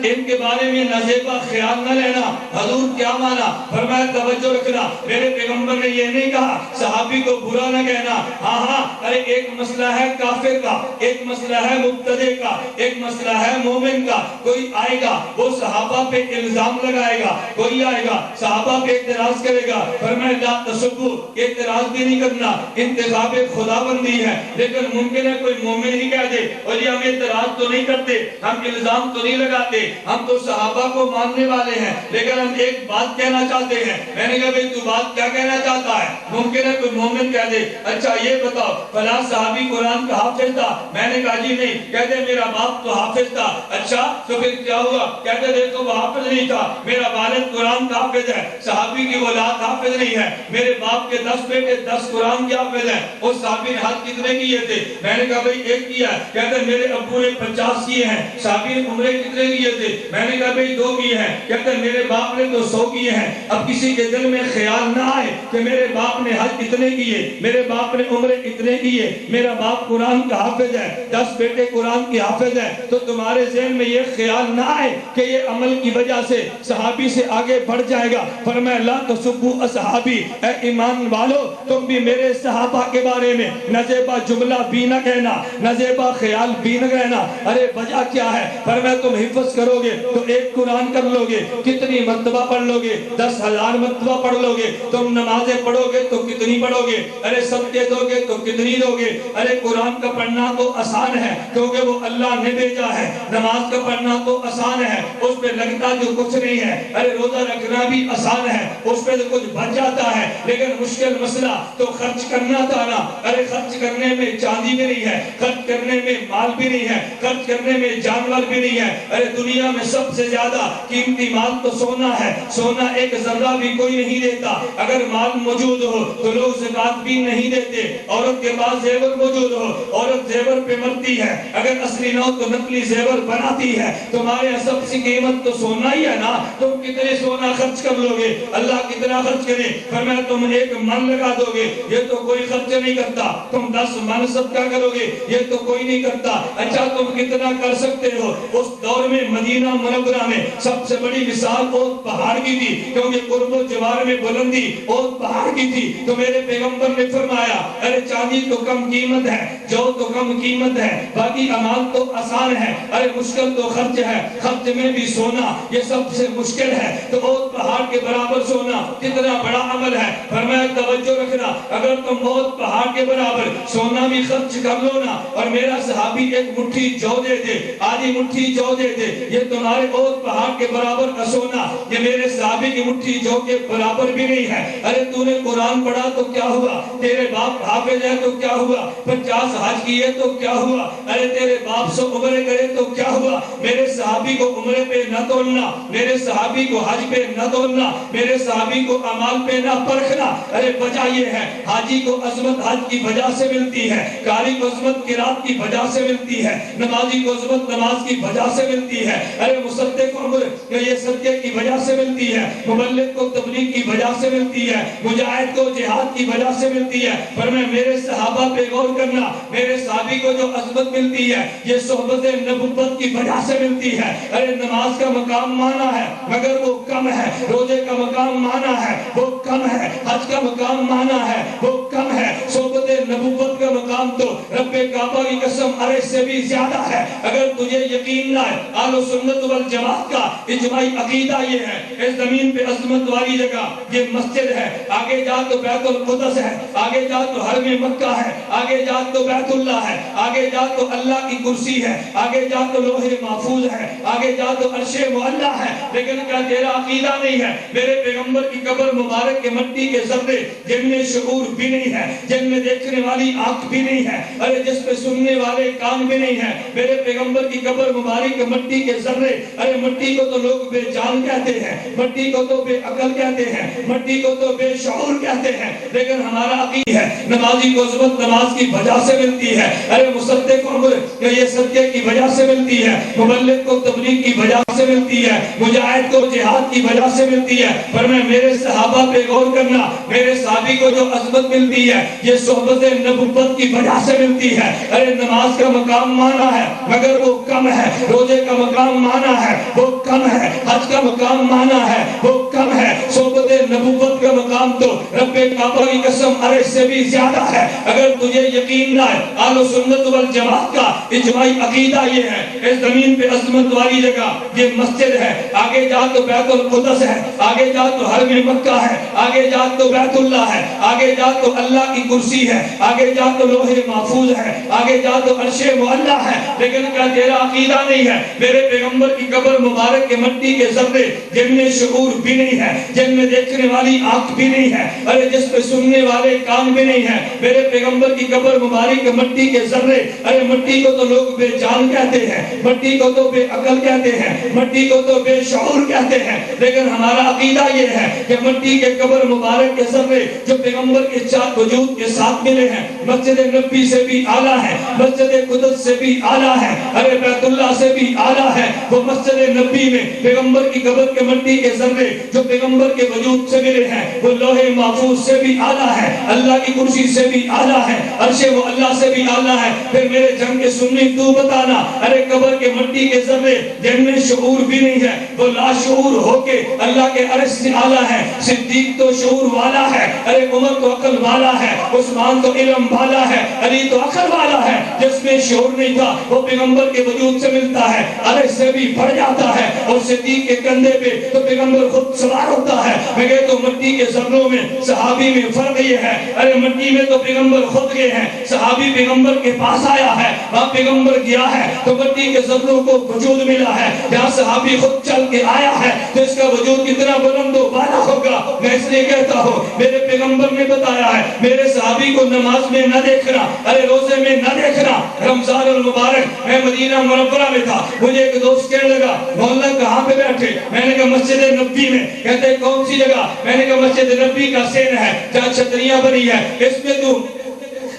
ان کے بارے میں نازیبہ خیال نہ لینا۔ حضور کیا مانا؟ فرمایا توجہ رکھنا، میرے پیغمبر نے یہ نہیں کہا صحابی کو برا نہ کہنا۔ ہاں ارے ایک مسئلہ ہے کافر کا، ایک مسئلہ ہے مبتدع کا، ایک مسئلہ ہے مومن کا۔ کوئی آئے گا وہ صحابہ پہ الزام لگائے گا، کوئی آئے گا صحابہ پہ اعتراض کرے گا، فرمایا لا تسبوا، اعتراض بھی نہیں کرنا، انتخاب خداوندی ہے۔ لیکن ممکن ہے کوئی مومن ہی کہہ دے اور یہ ہم اعتراض تو نہیں کرتے، ہم الزام تو نہیں لگاتے، ہم تو صحابہ کو ماننے والے ہیں، لیکن ہم ایک بات کہنا چاہتے ہیں۔ میں نے کہا بھئی تو بات کیا کہنا چاہتا ہے؟ ممکن ہے کوئی مومن کہہ دے اچھا یہ بتاؤ فلاں صحابی قرآن کا حافظ تھا، میں نے کہا جی نہیں، کہتے میرا باپ تو حافظ تھا۔ اچھا تو پھر کیا ہوا؟ کہتے دیکھو وہ حافظ نہیں تھا، میرا والد قرآن کا حافظ ہے، صحابی کی اولاد حافظ نہیں ہے، میرے باپ کے 10 بیٹے 10 قرآن کے حافظ ہیں۔ اس صحابی نے حج کتنے کیے تھے؟ میں نے کہا بھئی ایک کیا ہے، کہتے میرے ابو نے 50 کیے ہیں۔ صحابی نے عمرے کتنے کیے تھے؟ میں نے کہا بھئی 2 کیے ہیں، کہتے ہیں میرے باپ نے تو 100 کیے ہیں۔ اب کسی کے دل میں خیال نہ آئے کہ میرے باپ نے حج اتنے کیے، میرے باپ نے عمرے اتنے کیے، میرا باپ قرآن کا حافظ ہے، 10 بیٹے قرآن کے حافظ ہیں، تو تمہارے ذہن میں یہ خیال نہ آئے کہ یہ عمل کی وجہ سے صحابی سے آگے بڑھ جائے گا۔ فرمایا لا تسبوا اصحابی، اے ایمان والو تم بھی میرے صحابہ کے بارے میں نازیبہ جملہ بھی نہ کہنا، نازیبہ خیال بھی نہ کہنا۔ ارے وجہ کیا ہے؟ فرمایا تم حفظ کرو گے تو ایک قرآن کر لو گے، کتنی مرتبہ پڑھ لو گے؟ 10,000 مرتبہ پڑھ لو گے۔ تم نمازیں پڑھو گے تو کتنی پڑھو گے؟ ارے صدقے دو گے تو کتنی دو گے؟ ارے قرآن کا پڑھنا تو آسان ہے کیونکہ وہ اللہ نے بھیجا ہے، نماز کا پڑھنا تو آسان ہے، اس پہ لگتا جو کچھ نہیں ہے۔ ارے روزہ رکھنا بھی آسان ہے، اس پہ تو کچھ بچ جاتا ہے، لیکن مشکل مسئلہ تو خرچ کرنا تھا نا۔ ارے خرچ کرنے میں چاندی بھی نہیں ہے، خرچ کرنے میں مال بھی نہیں ہے، خرچ کرنے میں جانور بھی نہیں ہے۔ ارے دنیا میں سب سے زیادہ قیمتی مال تو سونا ہے، سونا ایک ذرہ بھی کوئی نہیں دیتا۔ اگر مال موجود ہو تو لوگ زکات بھی نہیں دیتے۔ عورت کے پاس زیور موجود ہو، عورت زیور پہ مرتی ہے، اگر اصلی نہ ہو تو نقلی زیور بناتی ہے۔ تمہارے سب سے قیمت تو سونا ہی ہے نا، تم کتنے سونا خرچ کر لو گے؟ اللہ کتنا خرچ کرے؟ فرمایا تم 1 من لگا دو گے، یہ تو کوئی خرچ نہیں کرتا۔ تم 10 من صدقہ کرو گے، یہ تو کوئی نہیں کرتا۔ اچھا تم کتنا کر سکتے ہو؟ اس دور میں مدینہ منورہ میں سب سے بڑی مثال اوت پہاڑ کی تھی، کیونکہ قرب و جوار میں بلندی اوت پہاڑ کی تھی۔ تو میرے پیغمبر نے فرمایا ارے چاندی تو کم قیمت ہے، جو تو کم قیمت ہے، باقی اعمال تو آسان ہے، ارے مشکل تو خرچ ہے، خرچ میں بھی سونا یہ سب سے مشکل ہے۔ تو اوت پہاڑ کے برابر سونا کتنا بڑا عمل ہے۔ فرمایا توجہ رکھنا، اگر تم اوت پہاڑ کے برابر سونا بھی خرچ کر لو نا، اور میرا صحابی ایک مٹھی جو دے دے، آدھی مٹھی جو دے دے، یہ تمہارے اوت پہاڑ کے برابر کا سونا، یہ میرے صحابی کی مٹھی جو کے برابر بھی نہیں ہے۔ ارے تو نے قرآن پڑھا تو کیا ہوا، تیرے باپ حافظ ہے تو کیا ہوا، 50 حج کیے تو کیا ہوا، ارے تیرے باپ سے عمرے کرے تو کیا ہوا۔ میرے صحابی کو عمرے پہ نہ تولنا، میرے صحابی کو حج پہ نہ تولنا، میرے صحابی کو اعمال پہ نہ پرکھنا۔ ارے وجہ یہ ہے، حاجی کو عظمت حج کی وجہ سے ملتی ہے، قاری کو عظمت قرات کی وجہ سے ملتی ہے، نمازی کو عظمت نماز کی وجہ سے ملتی ہے، ارے مصدق کو عمر یہ صدقے کی وجہ سے ملتی ہے، مبلغ کو تبلیغ کی وجہ سے ملتی ہے، مجاہد کو جہاد کی وجہ سے ملتی ہے۔ پر میں میرے صحابہ پہ غور کرنا، میرے صحابی کو جو عظمت ملتی ہے یہ صحبت نبوت کی وجہ سے ملتی ہے۔ ارے نماز کا مقام مانا ہے مگر وہ کم ہے، روزے کا مقام مانا ہے وہ کم ہے، حج کا مقام مانا ہے وہ کم ہے، صحبت نبوت کا مقام تو رب کعبہ کی قسم ارے سے بھی زیادہ ہے۔ اگر تجھے یقین نہ ہے، اہل سنت والجماعت کا اجماعی عقیدہ یہ ہے، اس زمین پہ عظمت والی جگہ یہ مسجد ہے، آگے جا تو بیت القدس ہے، آگے جا تو حرم مکہ ہے، آگے جا تو بیت اللہ ہے، آگے جا تو اللہ کی کرسی ہے، آگے جا تو لوح محفوظ ہے، آگے جا تو عرش معلی ہے۔ لیکن کیا تیرا عقیدہ نہیں ہے میرے پیغمبر کی قبر مبارک کے مٹی کے ذرے جن میں شعور بھی نہیں ہے، جن میں دیکھنے والی آنکھ بھی نہیں ہے، ارے جس پہ سننے والے کان بھی نہیں ہے، میرے پیغمبر کی قبر مبارک کے مٹی کے ذرے، ارے مٹی کو تو لوگ بے جان کہتے ہیں، مٹی کو تو بے عقل کہتے ہیں، مٹی کو تو بے شعور کہتے ہیں، لیکن ہمارا عقیدہ ہے نمازی کو عظمت نماز کی وجہ سے ملتی ہے، ارے مصدق کو عمر یہ صدقے کی وجہ سے ملتی ہے، مبلغ کو تبلیغ کی وجہ سے ملتی ہے، مجاہد کو جہاد کی وجہ سے ملتی ہے۔ پر میں میرے صحابہ پہ غور کرنا، میرے صحابی کو جو عظمت ملتی ہے یہ صحبت نبوت کی وجہ سے ملتی ہے۔ ارے نماز کا مقام مانا ہے مگر وہ کم ہے، روزے کا مقام مانا ہے وہ کم ہے، حج کا مقام مانا ہے وہ کم ہے، صحبت نبوت کا مقام تو رب کعبہ کی قسم ارے سے بھی زیادہ ہے۔ اگر تجھے یقین نہ ہے، اہل سنت والجماعت کا اجماعی عقیدہ یہ ہے، اس زمین پہ عظمت والی جگہ یہ مسجد ہے، آگے جا تو بیت القدس ہے، آگے جا تو حرم مکہ ہے، آگے جا تو بیت اللہ ہے، آگے جا تو اللہ کی کرسی ہے، آگے جا تو لوح محفوظ ہے، آگے جا تو عرش معلی ہے۔ لیکن کیا تیرا عقیدہ نہیں ہے میرے پیغمبر کی قبر مبارک کے مٹی کے ذرے جن میں شعور بھی نہیں ہے، جن میں دیکھنے والی آنکھ بھی نہیں ہے، ارے جس پہ سننے والے کان بھی نہیں ہے، میرے پیغمبر کی قبر مبارک کے مٹی کے ذرے، ارے مٹی کو تو لوگ بے جان کہتے ہیں، مٹی کو تو بے عقل کہتے ہیں، مٹی کو تو بے شعور کہتے ہیں، لیکن ہمارا عقیدہ یہ ہے کہ مٹی کے قبر مبارک کے ذرے جو پیغمبر کے چار وجود کے ساتھ ملے ہیں، مسجد نبی سے بھی اعلیٰ ہے، مسجد قدس سے بھی اعلیٰ ہے، ارے بیت اللہ سے بھی اعلیٰ ہے۔ وہ مسجد نبی میں پیغمبر کی قبر کے مٹی کے ذرے جو پیغمبر کے وجود سے ملے ہیں وہ لوح محفوظ سے بھی اعلیٰ ہے، اللہ کی کرسی سے بھی اعلیٰ ہے، عرش وہ اللہ سے بھی اعلیٰ ہے۔ پھر میرے جنگ کے سنی تو بتانا، ارے قبر کے مٹی کے ذرے جن میں شعور بھی نہیں ہے وہ لاشعور ہو کے اللہ کے عرش سے اعلیٰ ہے۔ صدیق تو شعور والا ہے، ارے عمر تو عقل والا ہے، عثمان تو علم والا ہے، علی تو عقل والا ہے۔ جس میں شعور نہیں تھا وہ پیغمبر کے وجود سے ملتا ہے، عرش سے بھی بڑھ جاتا ہے، اور صدیق کے کندھے پہ تو پیغمبر خود سوار ہوتا ہے۔ میں کہتا ہوں مٹی کے ذروں میں صحابی میں فرق یہ ہے، ارے مٹی میں تو پیغمبر خود گئے ہیں، صحابی پیغمبر کے پاس آیا ہے، وہاں پیغمبر گیا ہے تو مٹی کے ذروں کو وجود ملا ہے، جہاں صحابی خود چل کے آیا ہے تو اس کا وجود کتنا بلند و بالا ہوگا۔ میں اس لیے کہتا ہوں میرے پیغمبر نے بتایا ہے میرے صحابی کو نماز میں نہ دیکھنا، ارے روزے میں نہ دیکھنا۔ رمضان المبارک میں مدینہ منورہ میں تھا، مجھے ایک دوست کہنے لگا مولانا کہاں پہ بیٹھے؟ میں نے کہا مسجد نبی میں۔ کہتے کون سی جگہ؟ میں نے کہا مسجد نبی کا سین ہے جہاں چھتریاں بنی ہے، اس میں تو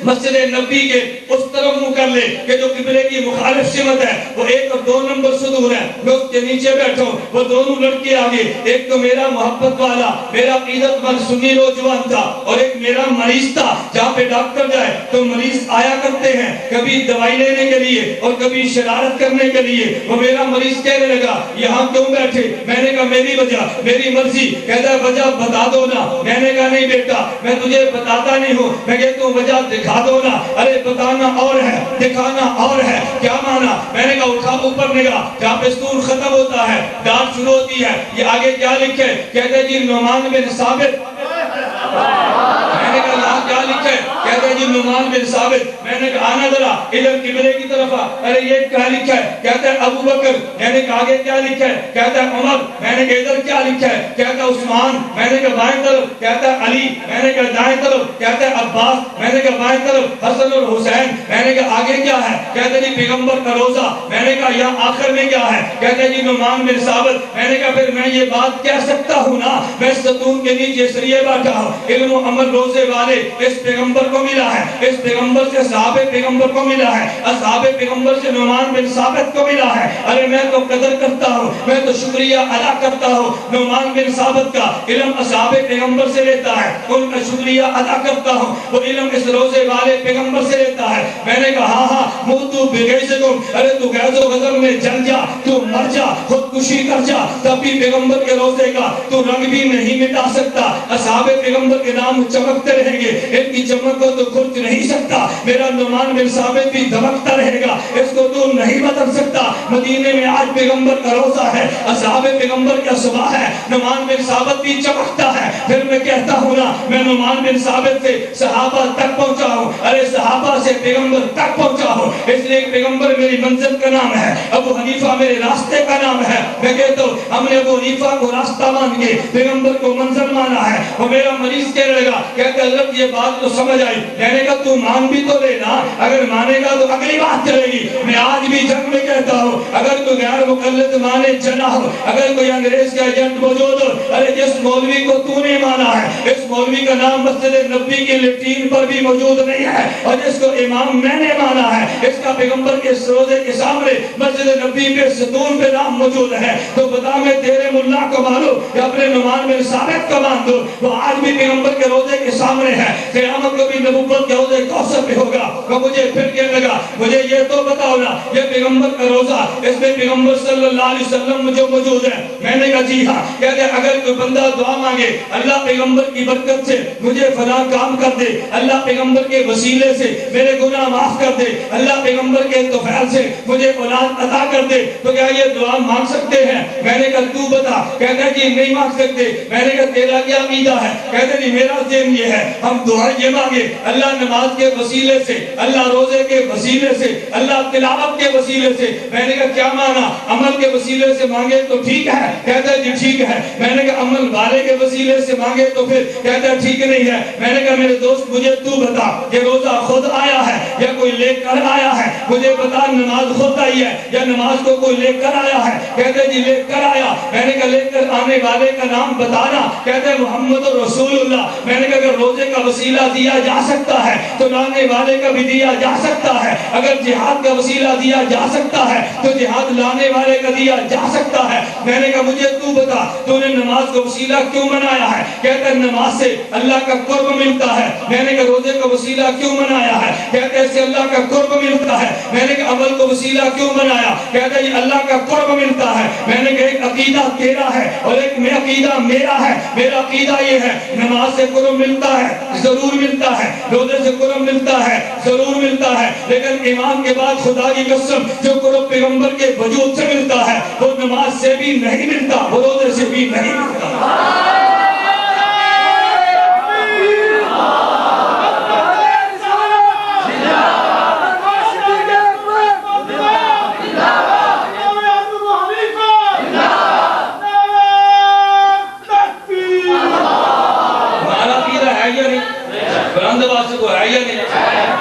مسجد نبی کے اس طرف منہ کر لے کہ جو قبلے کی مخالف سمت ہے، وہ 1 اور 2 نمبر صدور ہے، میں اس کے نیچے بیٹھوں، وہ دونوں لڑکے آگے، ایک تو میرا محبت والا میرا عقیدت مند سنی نوجوان تھا، اور ایک میرا مریض تھا۔ جہاں پہ ڈاکٹر جائے تو مریض آیا کرتے ہیں کبھی دوائی لینے کے لیے اور کبھی شرارت کرنے کے لیے۔ وہ میرا مریض کہنے لگا یہاں کیوں بیٹھے؟ میں نے کہا میری وجہ میری مرضی۔ کہتا ہے وجہ بتا دو نا۔ میں نے کہا نہیں بیٹا میں تجھے بتاتا نہیں ہوں، میں کہتا ہوں وجہ دکھا دو نا۔ ارے بتانا اور ہے دکھانا اور ہے، کیا مانا؟ میں نے کہا اٹھا اوپر نگاہ، جہاں پہ سطور ختم ہوتا ہے ڈانٹ شروع ہوتی ہے، یہ آگے کیا لکھے؟ کہتے جی نعمان بن ثابت۔ میں نے کہا یہاں کیا لکھے؟ کہتا ہے جی نعمان بن ثابت، میں نے کہا آنا ذرا ادھر قبلے کی طرف آ، ارے یہ کیا لکھا ہے؟ کہتا ہے ابو بکر، میں نے کہا آگے کیا لکھا ہے؟ کہتا ہے عمر، میں نے کہا ادھر کیا لکھا ہے؟ کہتا ہے عثمان، میں نے کہا بائیں طرف، کہتا ہے علی، میں نے کہا دائیں طرف، کہتا ہے عباس، میں نے کہا بائیں طرف، حسن اور حسین، میں نے کہا آگے کیا ہے؟ کہتا ہے جی پیغمبر کا روزہ، میں نے کہا یہاں آخر میں کیا ہے؟ کہتا ہے جی نعمان بن ثابت، میں نے کہا پھر میں یہ بات کہہ سکتا ہوں نا، میں ستون کے نیچے سریے بیٹھا ہوں، علم و عمل روزے والے اس پیغمبر کو ملا ہے، اس پیغمبر سے صحابہ پیغمبر کو ملا ہے، اصحاب پیغمبر سے نعمان بن ثابت کو ملا ہے۔ ارے میں تو قدر کرتا ہوں، میں تو شکریہ ادا کرتا ہوں، نعمان بن ثابت کا علم اصحاب پیغمبر سے لیتا ہے، ان کا شکریہ ادا کرتا ہوں، وہ علم اس روزے والے پیغمبر سے لیتا ہے۔ میں نے کہا ہاں ہاں موتو بغیظکم، ارے تو غیظ و غضب میں جل جا، تو مر جا، خودکشی کر جا، تب بھی پیغمبر کے روزے کا تو رنگ بھی نہیں مٹا سکتا۔ اصحاب پیغمبر کے نام چمکتے رہیں گے، ان کی چمک کو تو کھرچ نہیں سکتا۔ میرا نعمان بن ثابت بھی دھمکتا رہے گا، اس کو تو نہیں بدل سکتا۔ مدینے میں آج پیغمبر کا روزہ ہے، اصحاب پیغمبر کا صبح ہے، نعمان بن ثابت بھی چمکتا ہے۔ پھر میں کہتا ہوں نا، میں نعمان بن ثابت سے صحابہ تک پہنچا ہوں، ارے صحابہ سے پیغمبر تک پہنچا ہوں، اس لیے پیغمبر میری منزل کا نام ہے، ابو حنیفہ میرے راستے کا نام ہے۔ میں کہتا ہوں ہم نے ابو حنیفہ کو راستہ مان کے پیغمبر کو منزل مانا ہے۔ وہ میرا مریض کہنے لگا، کہتے حضرت یہ بات تو سمجھ آئی، میں نے کہا تو مان بھی تو لینا، اگر مانے گا تو اگلی بات چلے گی۔ میں آج بھی جنگ میں کہتا ہوں، اگر کوئی غیر مقلد مانے جنا ہو، اگر کوئی انگریز کا ایجنٹ موجود ہو، ارے جس مولوی کو تو نے مانا ہے، اس مولوی کا نام مسجد نبی کی لیٹرین پر بھی موجود نہیں ہے، اور جس کو امام میں نے مانا ہے، اس کا پیغمبر کے روزے کے سامنے مسجد نبی پہ ستون پہ نام موجود ہے، تو بتا میں تیرے ملا کو مانوں یا اپنے نعمان بن ثابت کو مان دوں؟ وہ آج بھی پیغمبر کے روزے کے سامنے ہے، قیامت کو بھی نبوت کے روزے کوثر پہ ہوگا۔ وہ مجھے پھر کہنے لگا، مجھے یہ تو بتاؤ نا، یہ پیغمبر کا روزہ، اس میں پیغمبر صلی اللہ علیہ وسلم جو موجود ہے؟ میں نے کہا جی ہاں۔ کہتے ہیں اگر کوئی بندہ دعا مانگے، اللہ پیغمبر کی برکت سے مجھے فلاں کام کر دے، اللہ پیغمبر کے وسیلے سے میرے گناہ معاف کر دے، اللہ پیغمبر کے توفیل سے مجھے اولاد عطا کر دے، تو کیا یہ دعا مانگ سکتے ہیں؟ میں نے کہا تو بتا۔ کہتے ہیں جی نہیں مانگ سکتے۔ میں نے کہا تیرا کیا عقیدہ ہے؟ کہتے ہیں جی میرا ذہن یہ ہے، ہم دعا یہ مانگے، اللہ نماز کے وسیلے سے، اللہ روزے کے وسیلے سے، اللہ تلاوت کے وسیلے سے۔ میں نے کہا کیا مانا؟ عمل کے وسیلے سے مانگے تو ٹھیک ہے۔ کہتا ہے جی ٹھیک ہے۔ میں نے کہا عمل والے کے وسیلے سے مانگے تو پھر؟ کہتا ہے ٹھیک نہیں ہے۔ میں نے کہا میرے دوست مجھے تو بتا، یہ روزہ خود آیا ہے یا کوئی لے کر آیا ہے؟ مجھے بتا نماز خود آئی ہے یا نماز کو کوئی لے کر آیا ہے؟ کہتے ہیں جی لے کر آیا۔ میں نے کہا لے کر آنے والے کا نام بتانا۔ کہتے ہیں محمد رسول اللہ۔ میں نے کہا اگر روزے کا وسیلہ دیا جا سکتا ہے تو لانے والے کا بھی دیا جا سکتا ہے، اگر جہاد کا وسیلہ دیا جا سکتا ہے تو جہاد لانے والے کا دیا جا سکتا ہے۔ میں نے کہا مجھے تو بتا، تو نے نماز کا وسیلہ کیوں بنایا ہے؟ کہتا ہے نماز سے اللہ کا قرب ملتا ہے۔ میں نے کہا روزے کا وسیلہ کیوں بنایا ہے؟ کہتا ہے اس سے اللہ کا قرب ملتا ہے۔ میں نے کہا عمل کو وسیلہ کیوں بنایا؟ کہتا ہے یہ اللہ کا قرب ملتا ہے۔ میں نے کہا ایک عقیدہ تیرا ہے اور ایک میں عقیدہ میرا ہے۔ میرا عقیدہ یہ ہے نماز سے قرب ملتا ہے، ضرور ملتا ہے، روزے سے قرب ملتا ہے، ضرور ملتا ہے، لیکن ایمان کے بعد خدا کی قسم جو قرب پیغمبر کے وجود سے ملتا ہے وہ نماز سے بھی نہیں ملتا، وہ روزے سے بھی نہیں ملتا۔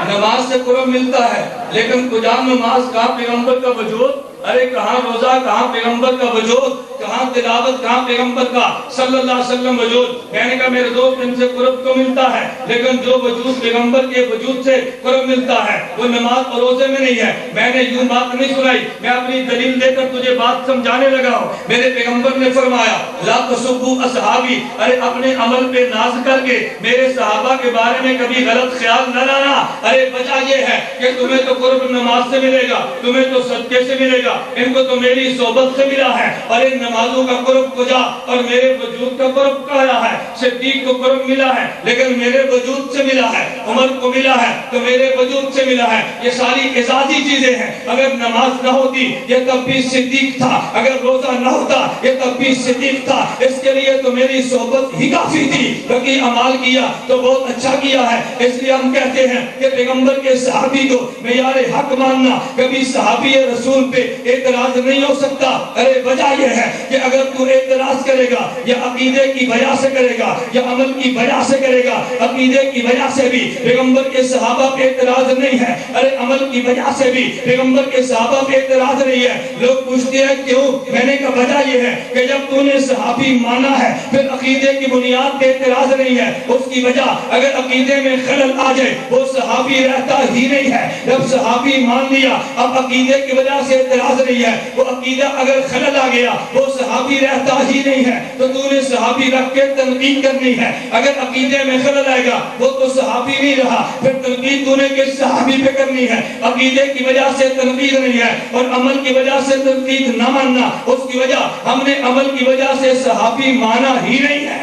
نماز سے قرب ملتا ہے لیکن کجا نماز کہاں پیغمبر کا وجود، ارے کہاں روزہ کہاں پیغمبر کا وجود، کہاں تلاوت کہاں پیغمبر کا صلی اللہ علیہ وسلم وجود۔ میں نے کہا میرے دوست ان سے قرب تو ملتا ہے لیکن جو وجود پیغمبر کے وجود سے قرب ملتا ہے وہ نماز اور روزے میں نہیں ہے۔ میں نے یوں بات نہیں سنائی، میں اپنی دلیل دے کر تجھے بات سمجھانے لگا ہوں۔ میرے پیغمبر نے فرمایا لا تسبوا اصحابی، ارے اپنے عمل پہ ناز کر کے میرے صحابہ کے بارے میں کبھی غلط خیال نہ لانا۔ ارے وجہ یہ ہے کہ تمہیں تو قرب نماز سے ملے گا، تمہیں تو صدقے سے ملے گا، ان کو تو میری صحبت سے ملا ہے، اور ان نمازوں کا قرب کجا اور میرے وجود کا قرب کہا ہے۔ صدیق کو قرب ملا ہے لیکن میرے وجود سے ملا ہے، عمر کو ملا ہے تو میرے وجود سے ملا ہے۔ یہ ساری اعزازی چیزیں ہیں۔ اگر نماز نہ ہوتی یہ تب بھی صدیق تھا، اگر روزہ نہ ہوتا یہ تب بھی صدیق تھا۔ اس کے لیے تو میری صحبت ہی کافی تھی، کیونکہ عمال کیا تو بہت اچھا کیا ہے۔ اس لیے ہم کہتے ہیں کہ پیغمبر کے صحابی کو معیار حق ماننا، کبھی صحابی رسول پہ اعتراض نہیں ہو سکتا۔ ارے وجہ یہ ہے کہ اگر تو اعتراض کرے گا یا عقیدے کی وجہ سے کرے گا یا عمل کی وجہ سے کرے گا، عقیدے کی وجہ سے بھی پیغمبر کے صحابہ پہ اعتراض نہیں ہے، ارے عمل کی وجہ سے بھی پیغمبر کے صحابہ پہ اعتراض نہیں ہے۔ لوگ پوچھتے ہیں کیوں؟ میں نے کہا وجہ یہ ہے کہ جب تو نے صحابی مانا ہے پھر عقیدے کی بنیاد پہ اعتراض نہیں ہے۔ اس کی وجہ اگر عقیدے میں خلل آ جائے وہ صحابی رہتا ہی نہیں ہے۔ جب صحابی مان لیا اب عقیدے کی وجہ سے اعتراض نہیں ہے، وہ عقیدہ اگر خلل آ گیا وہ صحابی رہتا ہی نہیں ہے، تو تو نے صحابی رکھ کے تنقید کرنی ہے۔ اگر عقیدے میں خلل آئے گا وہ تو صحابی نہیں رہا، پھر تنقید تو نے کس صحابی پہ کرنی ہے؟ عقیدے کی وجہ سے تنقید نہیں ہے، اور عمل کی وجہ سے تنقید نہ ماننا، اس کی وجہ ہم نے عمل کی وجہ سے صحابی مانا ہی نہیں ہے۔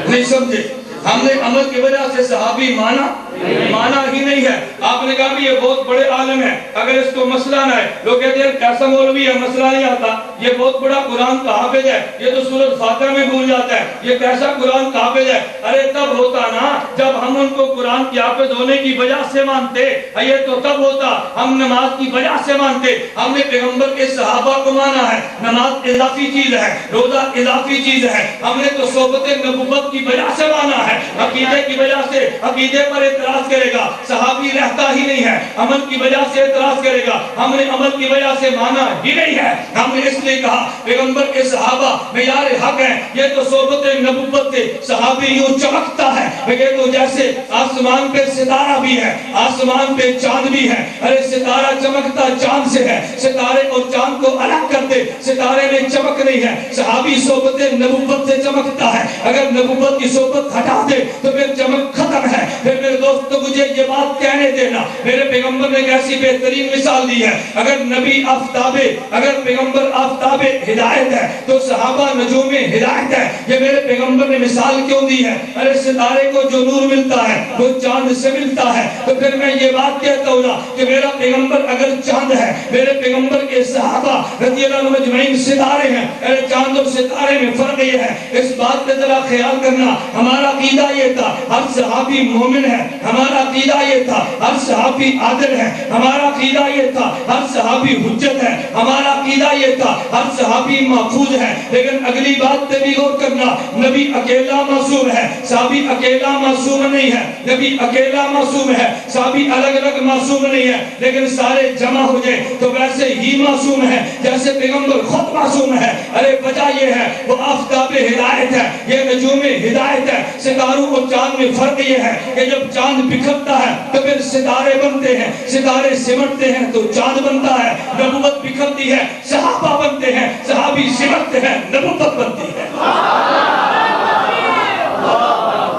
نہیں سمجھے؟ ہم نے عمل کی وجہ سے صحابی مانا ہی نہیں ہے۔ آپ نے کہا بھی یہ بہت بڑے عالم ہے، اگر اس کو مسئلہ نہ ہے، لوگ کہتے ہیں کیسا مولوی ہے مسئلہ نہیں آتا، یہ بہت بڑا قرآن کا حافظ ہے، یہ تو سورۃ فاتحہ میں بھول جاتا ہے، یہ کیسا قرآن کا حافظ ہے۔ ارے تب ہوتا نا جب ہم ان کو قرآن کے حافظ ہونے کی وجہ سے مانتے، یہ تو تب ہوتا ہم نماز کی وجہ سے مانتے۔ ہم نے پیغمبر کے صحابہ کو مانا ہے، نماز اضافی چیز ہے، روزہ اضافی چیز ہے، ہم نے تو صحبت نبوت کی وجہ سے مانا ہے۔ عقیدے کی وجہ سے عقیدے پر اعتراض کرے گا صحابی رہتا ہی نہیں ہے، عمل کی وجہ سے اعتراض کرے گا ہم نے عمل کی وجہ سے مانا ہی نہیں ہے۔ ہم نے اس لیے کہا پیغمبر کے صحابہ معیار حق ہیں، یہ تو صحبت نبوت سے صحابی یوں چمکتا ہے کہ تو جیسے آسمان پہ ستارہ بھی ہے، آسمان پہ چاند بھی ہے۔ ارے ستارہ چمکتا چاند سے ہے، ستارے اور چاند کو الگ کرتے ستارے میں چمک نہیں ہے۔ صحابی صحبت نبوت سے چمکتا ہے، اگر نبوت کی صحبت ہٹا دے تو پھر چمک ختم ہے۔ پھر میرے دوست تو مجھے یہ بات کہنے دینا، میرے پیغمبر نے ایسی بہترین مثال دی ہے، اگر نبی آفتاب، اگر پیغمبر آفتاب ہدایت ہے تو صحابہ نجوم ہدایت ہے۔ یہ میرے پیغمبر نے مثال کیوں دی ہے؟ ارے ستارے کو جو نور ملتا ہے وہ چاند سے ملتا ہے، تو پھر میں یہ بات کہتا ہوں نا کہ میرا پیغمبر اگر چاند ہے، میرے پیغمبر کے صحابہ رضی اللہ عنہ مجمعین ستارے ہیں۔ ارے چاند اور ستارے میں فرق یہ ہے، اس بات پہ ذرا خیال کرنا۔ ہمارا عقیدہ یہ تھا ہر صحابی مومن ہے، ہمارا عقیدہ یہ تھا ہر صحابی عادل ہے، ہمارا عقیدہ یہ تھا ہر صحابی حجت ہے، ہمارا عقیدہ یہ تھا ہر صحابی محفوظ ہے۔ لیکن اگلی بات پہ بھی غور کرنا، نبی اکیلا معصوم ہے، صحابی اکیلا معصوم نہیں ہے۔ نبی اکیلا معصوم ہے، صحابی الگ الگ معصوم نہیں ہے، لیکن سارے جمع ہو جائے تو ویسے ہی معصوم ہے جیسے پیغمبر خود معصوم ہے۔ ارے وجہ یہ ہے وہ آفتاب ہدایت ہے، یہ نجوم ہدایت ہے۔ ستاروں اور چاند میں فرق یہ ہے کہ جب چاند بکھرتا ہے تو پھر ستارے بنتے ہیں، ستارے سمٹتے ہیں تو چاند بنتا ہے۔ نبوت بکھرتی ہے صحابہ بنتے ہیں، صحابی سمٹتے ہیں نبوت بنتی ہے۔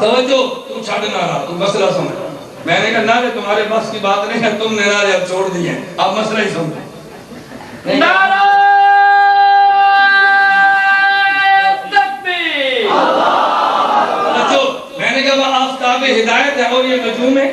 توجہ، تم چھاڑنا رہا، تم مسئلہ سمجھ۔ میں نے کہا نعرے تمہارے بس کی بات نہیں ہے، تم نے نعرے اب چھوڑ دیے، اب مسئلہ ہی سمجھے۔ نعرہ آفتاب ہدایت ہے اور یہ نجوم ہے،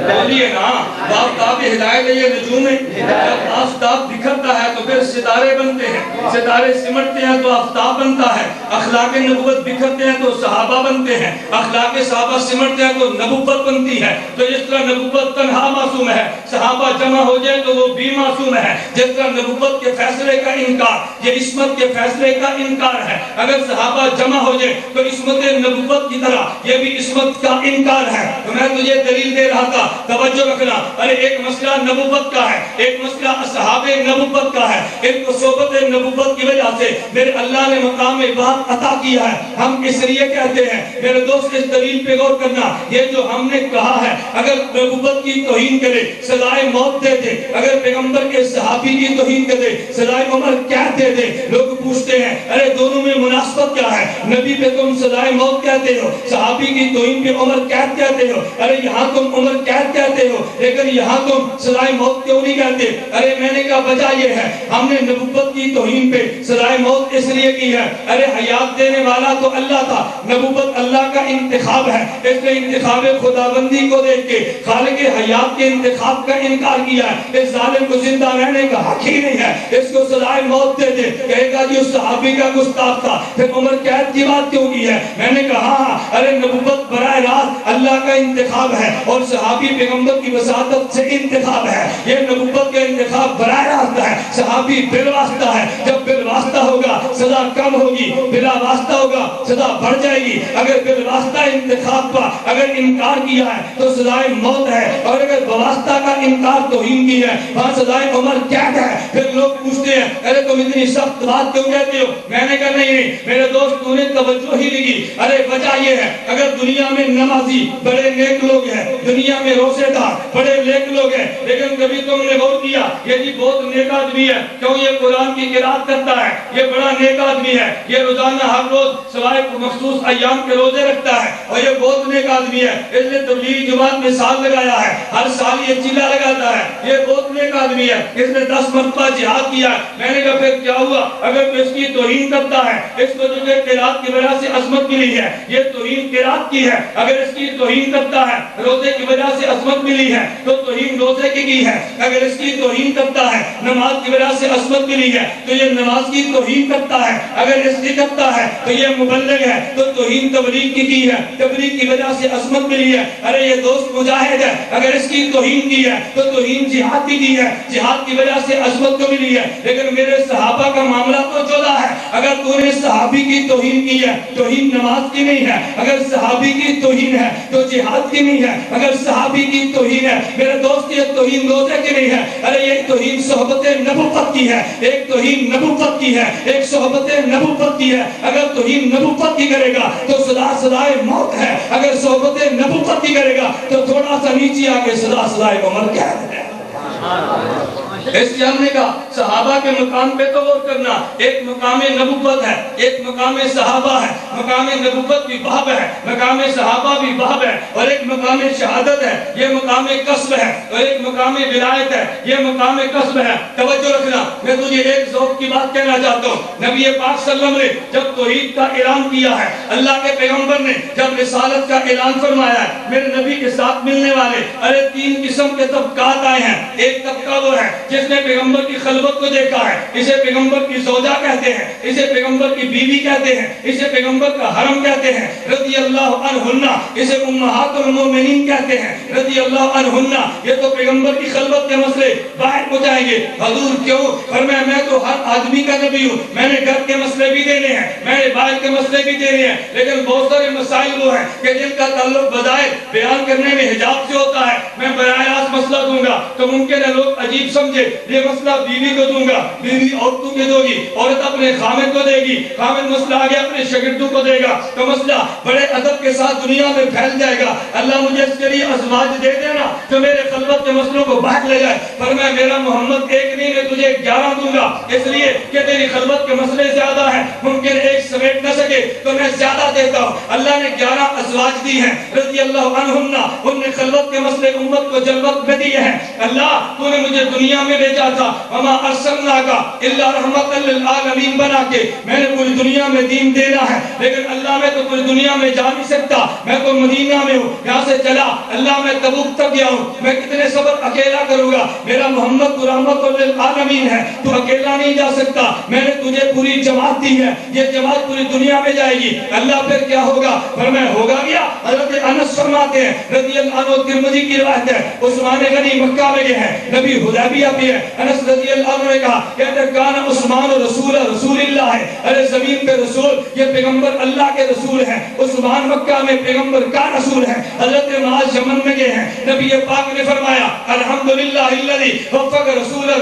بولیے نا، آفتاب ہدایت ہے، یہ نجوم ہے۔ جب آفتاب بکھرتا ہے تو پھر ستارے بنتے ہیں، ستارے سمٹتے ہیں تو آفتاب بنتا ہے۔ اخلاق نبوت بکھرتے ہیں تو صحابہ بنتے ہیں، اخلاق صحابہ سمٹتے ہیں تو نبوت بنتی ہے۔ تو جس طرح نبوت تنہا معصوم ہے، صحابہ جمع ہو جائے تو وہ بھی معصوم ہے۔ جس طرح نبوت کے فیصلے کا انکار یہ عصمت کے فیصلے کا انکار ہے، اگر صحابہ جمع ہو جائے تو عصمت نبوت کی طرح یہ بھی عصمت کا انکار ہے۔ تو میں تجھے دلیل دے رہا تھا، توجہ رکھنا۔ ارے ایک مسئلہ نبوت کا ہے، ایک مسئلہ اصحاب نبوت کا ہے۔ ایک کو صحبت نبوت کی وجہ سے میرے اللہ نے مقام بات عطا کیا ہے، ہم اس لیے کہتے ہیں۔ میرے دوست اس دلیل پہ غور کرنا، یہ جو ہم نے کہا ہے اگر نبوت کی توہین کرے سزائے موت دے دے، اگر پیغمبر کے صحابی کی توہین کرے سزائے عمر قید دے دے۔ لوگ پوچھتے ہیں ارے دونوں میں مناسبت کیا ہے؟ نبی پہ تم سزائے موت کہتے ہو، صحابی کی توہین پہ عمر قید کہتے ہو۔ ارے یہاں تم عمر قید کہتے ہو لیکن یہاں تم سزائے موت کیوں نہیں کہتے؟ ارے میں نے کہا وجہ یہ ہے ہم نے نبوت کی توہین پہ سزائے موت اس لیے کی ہے، ارے حیات دینے والا تو اللہ تھا، نبوت اللہ کا انتخاب ہے، اس نے انتخاب خداوندی کو دیکھ کے خالق حیات کے انتخاب کا انکار کیا ہے، اس ظالم کو زندہ رہنے کا حق ہی نہیں ہے، اس کو سزائے موت دے دے۔ کہے گا جی اس صحابی کا گستاخ تھا، پھر عمر قید کی بات کیوں کی ہے؟ میں نے کہا ہاں ارے نبوت براہ راست اللہ کا انتخاب ہے اور صحابی پیغمبر کی وساطت سے انتخاب ہے، یہ نبوت کا انتخاب براہ راست ہے، صحابی بالواسطہ ہے، جب بالواسطہ ہوگا سزا کم ہوگی، بلا واسطہ ہوگا سزا بڑھ جائے گی، اگر بالواسطہ انتخاب کا اگر انکار کیا ہے تو سزائے موت ہے، اور اگر بواسطہ کا انکار توہین کی ہے وہاں سزائے عمر قید ہے۔ پھر لوگ پوچھتے ہیں ارے تم اتنی سخت بات کیوں کہتے ہو؟ میں نے کہا نہیں میرے دوست تو نے توجہ ہی نہیں کی، ارے وجہ یہ ہے اگر دنیا میں نمازی بڑے نیک لوگ ہیں، دنیا میں روزے دار بڑے نیک لوگ ہیں، لیکن کبھی تم نے غور کیا یہ جی بہت نیک آدمی ہے، کیوں یہ قرآن کی قرات کرتا ہے، یہ بڑا نیک آدمی ہے، یہ روزانہ ہر روز سوائے مخصوص ایام کے روزے رکھتا ہے اور یہ بہت نیک آدمی ہے، اس نے تبلیغ جماعت میں سال لگایا ہے، ہر سال یہ چیلا لگاتا ہے، یہ بہت نیک آدمی ہے، اس نے 10 مرتبہ جہاد کیا ہے۔ میں نے کہا پھر کیا ہوا اگر تو اس کی توہین کرتا ہے؟ اس کو جو کہ قرات کی وجہ سے عظمت ملی ہے، یہ توہین قرات کی ہے، اگر اس کی توہین کرتا ہے روزے کی وجہ سے عظمت ملی ہے تو توہین روزے کی ہے، اگر اس کی توہین کرتا ہے نماز کی وجہ سے عظمت ملی ہے تو یہ نماز کی توہین کرتا ہے، اگر اس کی کرتا ہے تو یہ مبلغ ہے تو توہین تبلیغ کی ہے، تبلیغ کی وجہ سے عظمت ملی ہے، ارے یہ دوست مجاہد ہے، اگر اس کی توہین کی ہے تو توہین جہاد کی ہے، جہاد کی وجہ سے عظمت کو ملی ہے۔ لیکن میرے صحابہ کا معاملہ تو جدا ہے، اگر تو نے صحابی کی توہین کی ہے توہین نماز کی نہیں ہے، اگر صحابی کی توہین ہے تو جہاد کی نہیں ہے، اگر صحابی کی توہین ہے میرے دوست یہ توہین روزے کی نہیں ہے، ارے یہ توہین صحبت نبوت کی ہے، ایک توہین نبوت کی ہے ایک صحبت نبوت کی ہے، اگر توہین نبوت کی کرے گا تو سزائے موت ہے، اگر صحبت نبوت کی کرے گا تو تھوڑا سا نیچے آگے سزائے عمر قید ہے۔ اس لیے ہم نے کہا صحابہ کے مقام پہ تو غور کرنا، ایک مقام نبوت ہے ایک مقام صحابہ ہے، مقام نبوت بھی باب ہے، مقام صحابہ بھی باب ہے، اور ایک مقام شہادت ہے یہ مقام قصب ہے، اور ایک مقام ولایت ہے یہ مقام قصب ہے۔ توجہ رکھنا، میں تجھے ایک ذوق کی بات کہنا چاہتا ہوں، نبی پاک صلی اللہ علیہ وسلم نے جب توحید کا اعلان کیا ہے، اللہ کے پیغمبر نے جب رسالت کا اعلان فرمایا ہے، میرے نبی کے ساتھ ملنے والے ارے 3 قسم کے طبقات آئے ہیں۔ ایک طبقہ وہ ہے جس نے پیغمبر کی خلوت کو دیکھا ہے، اسے پیغمبر کی زوجہ کہتے ہیں، اسے پیغمبر کی بیوی کہتے ہیں، اسے پیغمبر کا حرم کہتے ہیں رضی اللہ عنہن، اسے امہات المومنین کہتے ہیں رضی اللہ عنہن۔ یہ تو پیغمبر کی خلوت کے مسئلے باہر ہو جائیں گے۔ حضور کیوں؟ فرمایا میں تو ہر آدمی کا نبی ہوں، میں نے گھر کے مسئلے بھی دینے ہیں، میں نے باہر کے مسئلے بھی دینے ہیں، لیکن بہت سارے مسائل وہ ہیں کہ جن کا تعلق بظاہر بیان کرنے میں حجاب سے ہوتا ہے، میں براہ راست مسئلہ دوں گا تو ممکن ہے لوگ عجیب سمجھے، یہ مسئلہ بیوی کو دوں گا، بیوی عورتوں کے دو گی، عورت اپنے خامد کو دے گی، خامد مسئلہ آگے اپنے شاگردوں کو دے گا، تو مسئلہ بڑے ادب کے ساتھ دنیا میں پھیل جائے گا۔ اللہ مجھے اس کے لیے ازواج دے دینا جو میرے خلوت کے مسئلوں کو باہر لے جائے۔ فرمایا میرا محمد ایک نہیں، میں تجھے 11 دوں گا، اس لیے کہ تیری خلوت کے مسئلے زیادہ ہیں، ممکن ایک سمیٹ نہ سکے تو میں زیادہ دیتا ہوں۔ اللہ نے 11 ازواج دی ہیں رضی اللہ عنہن، ان نے خلوت کے مسئلے امت کو جلوت میں دیے ہیں۔ اللہ تو نے مجھے دنیا میں بھیجا تھا، وما ارسلناک الا رحمۃ للعالمین بنا کے، میں نے پوری دنیا میں دین دینا ہے، لیکن اللہ میں تو پوری دنیا میں جا نہیں سکتا، میں تو مدینہ میں ہوں، یہاں سے چلا اللہ میں تبوک تک گیا ہوں، میں کتنے سفر اکیلا کروں گا، میرا محمد تو رحمت للعالمین ہے، تو اکیلا نہیں جا سکتا، میں نے تجھے پوری جماعت دی ہے، یہ جماعت پوری دنیا میں جائے گی۔ اللہ پھر کیا ہوگا؟ فرمایا ہوگا گیا۔ حضرت انس فرماتے ہیں رضی اللہ عنہ، ترمذی کی روایت ہے، عثمان غنی مکہ میں گئے ہیں، نبی حدیبیہ بھی ہے، انس رضی اللہ عنہ نے کہا کہتے کان عثمان رسول اللہ ہے، ارے زمین پہ رسول، یہ پیغمبر اللہ کے رسول ہیں، عثمان مکہ میں پیغمبر کا رسول ہے۔ حضرت معاذ یمن میں گئے ہیں، نبی پاک نے فرمایا الحمدللہ الذی وفق رسولہ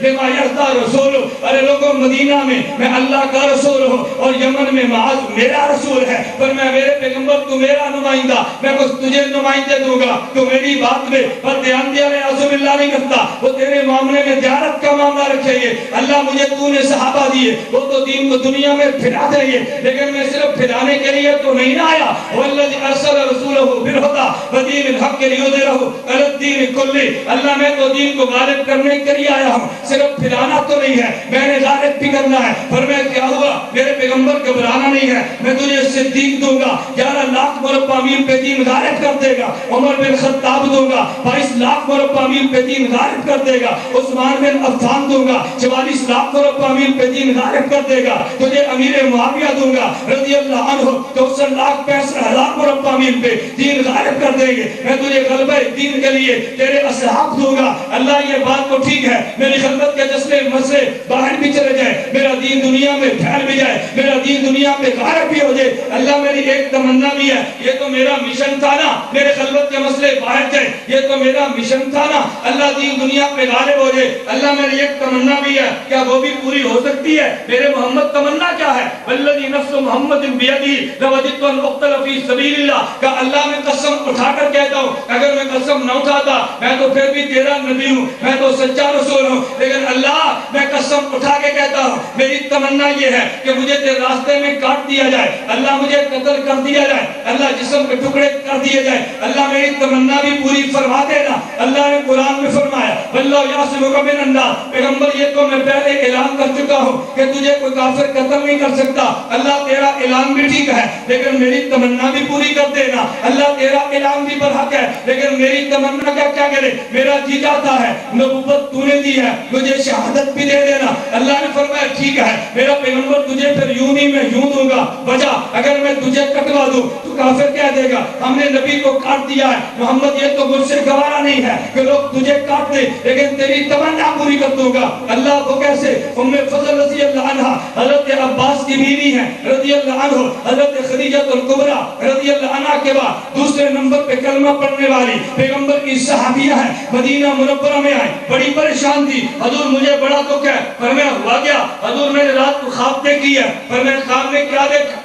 لما یرضی رسولہ، ارے لوگوں مدینہ میں اللہ کا رسول ہوں اور یمن میں معاذ میرا رسول ہے، پر میں میرے پیغمبر تو میرا نمائندہ، میں کچھ تجھے نمائندے دوں گا تو میری بات میں پر دھیان دیا میں عزم اللہ نہیں کرتا، وہ تیرے معاملے میں دیانت کا معاملہ رکھے گے۔ اللہ مجھے تو نے صحابہ دیے، وہ تو دین کو دنیا میں پھیلا دیں گے، لیکن میں صرف پھیلانے کے لیے تو نہیں آیا۔ والذی ارسل رسولہ بالہدی ودین الحق لیظہرہ علی الدین کلہ، اللہ میں تو دین کو غالب کرنے کے لیے آیا ہوں، صرف پھیلانا تو نہیں ہے، میں نے غالب بھی کرنا ہے۔ فرمایا کیا ہوا؟ میرے پیغمبر گھبرانا نہیں ہے، میں تجھے صدیق دوں گا، 11 لاکھ مربع میل پہ دین غالب کر دے گا۔ عمر بن خطاب دوں گا، 22 لاکھ مربع میل پہ دین غالب کر دے گا۔ عثمان بن عفان دوں گا، 44 لاکھ مربع میل پہ دین غالب کر دے گا۔ تجھے امیر معاویہ دوں گا رضی اللہ عنہ، 64 لاکھ 65 ہزار مربع میل پہ دین غالب کر دیں گے۔ میں تجھے غلبہ دین کے لیے تیرے اصحاب دوں گا۔ اللہ یہ بات تو ٹھیک ہے، میری خلوت کے جسلے مسئلے باہر بھی چلے جائے، میرا دین دنیا میں پھیل بھی جائے، میرا دین دنیا میں غالب بھی ہو جائے۔ اللہ میری ایک تمنا بھی ہے، یہ تو میرا مشن تھا نا، میرے خلوت کے مسئلے باہر جائے، یہ تو میرا مشن تھا نا، اللہ دین دنیا میں غالب ہو جائے۔ اللہ میری ایک تمنا بھی ہے، کیا وہ بھی پوری ہو سکتی ہے؟ میرے محمد تمنا کیا ہے؟ والذی نفس محمد بیدہ لوجدت ان اقتل فی سبیل اللہ، کہ اللہ میں قسم اٹھا کر کہتا ہوں، اگر میں قسم نہ اٹھاتا میں تو پھر بھی تیرا نبی ہوں، میں تو سچا رسول ہوں، لیکن اللہ میں قسم اٹھا کے کہتا ہوں، میری تمنا یہ ہے کہ مجھے تیرے راستے میں کاٹ دیا جائے، اللہ مجھے قتل کر دیا جائے، اللہ جسم کے ٹکڑے کر دیے جائے، اللہ میری تمنا بھی پوری فرما دینا۔ اللہ نے قرآن میں فرمایا واللہ یعصمک من الناس، پیغمبر یہ تو میں پہلے اعلان کر چکا ہوں کہ تجھے کوئی کافر قتل نہیں کر سکتا۔ اللہ تیرا اعلان بھی ٹھیک ہے، لیکن میری تمنا بھی پوری کر دینا۔ اللہ تیرا اعلان بھی برحق ہے، لیکن میری تمنا کا کیا کرے؟ میرا جی چاہتا ہے نبوت تو نے دی ہے، مجھے شہادت بھی دے دینا۔ اللہ نے فرمایا ٹھیک ہے، میرا پیغمبر تجھے پھر یوں نہیں میں یوں دوں گا، وجہ اگر میں تجھے کٹوا دوں تو کافر کہہ دے گا ہم نے نبی کو کاٹ دیا ہے، محمد یہ تو مجھ سے گوارا نہیں ہے کہ لوگ تجھے کاٹ دیں، لیکن تیری تمنا پوری کر دوں گا۔ اللہ وہ کیسے؟ ام فضل رضی اللہ عنہ حضرت عباس کی بیوی ہیں رضی اللہ عنہ، حضرت خدیجہ الکبریٰ رضی اللہ عنہ کے بعد دوسرے نمبر پہ کلمہ پڑھنے والی پیغمبر کی صحابیہ ہیں، مدینہ منورہ میں آئی، بڑی پریشان تھی، حضور مجھے بڑا دکھ ہے۔ فرمایا ہوا کیا؟ حضور میں نے رات کو خواب دیکھی ہے۔ فرمایا خواب میں کیا دیکھا؟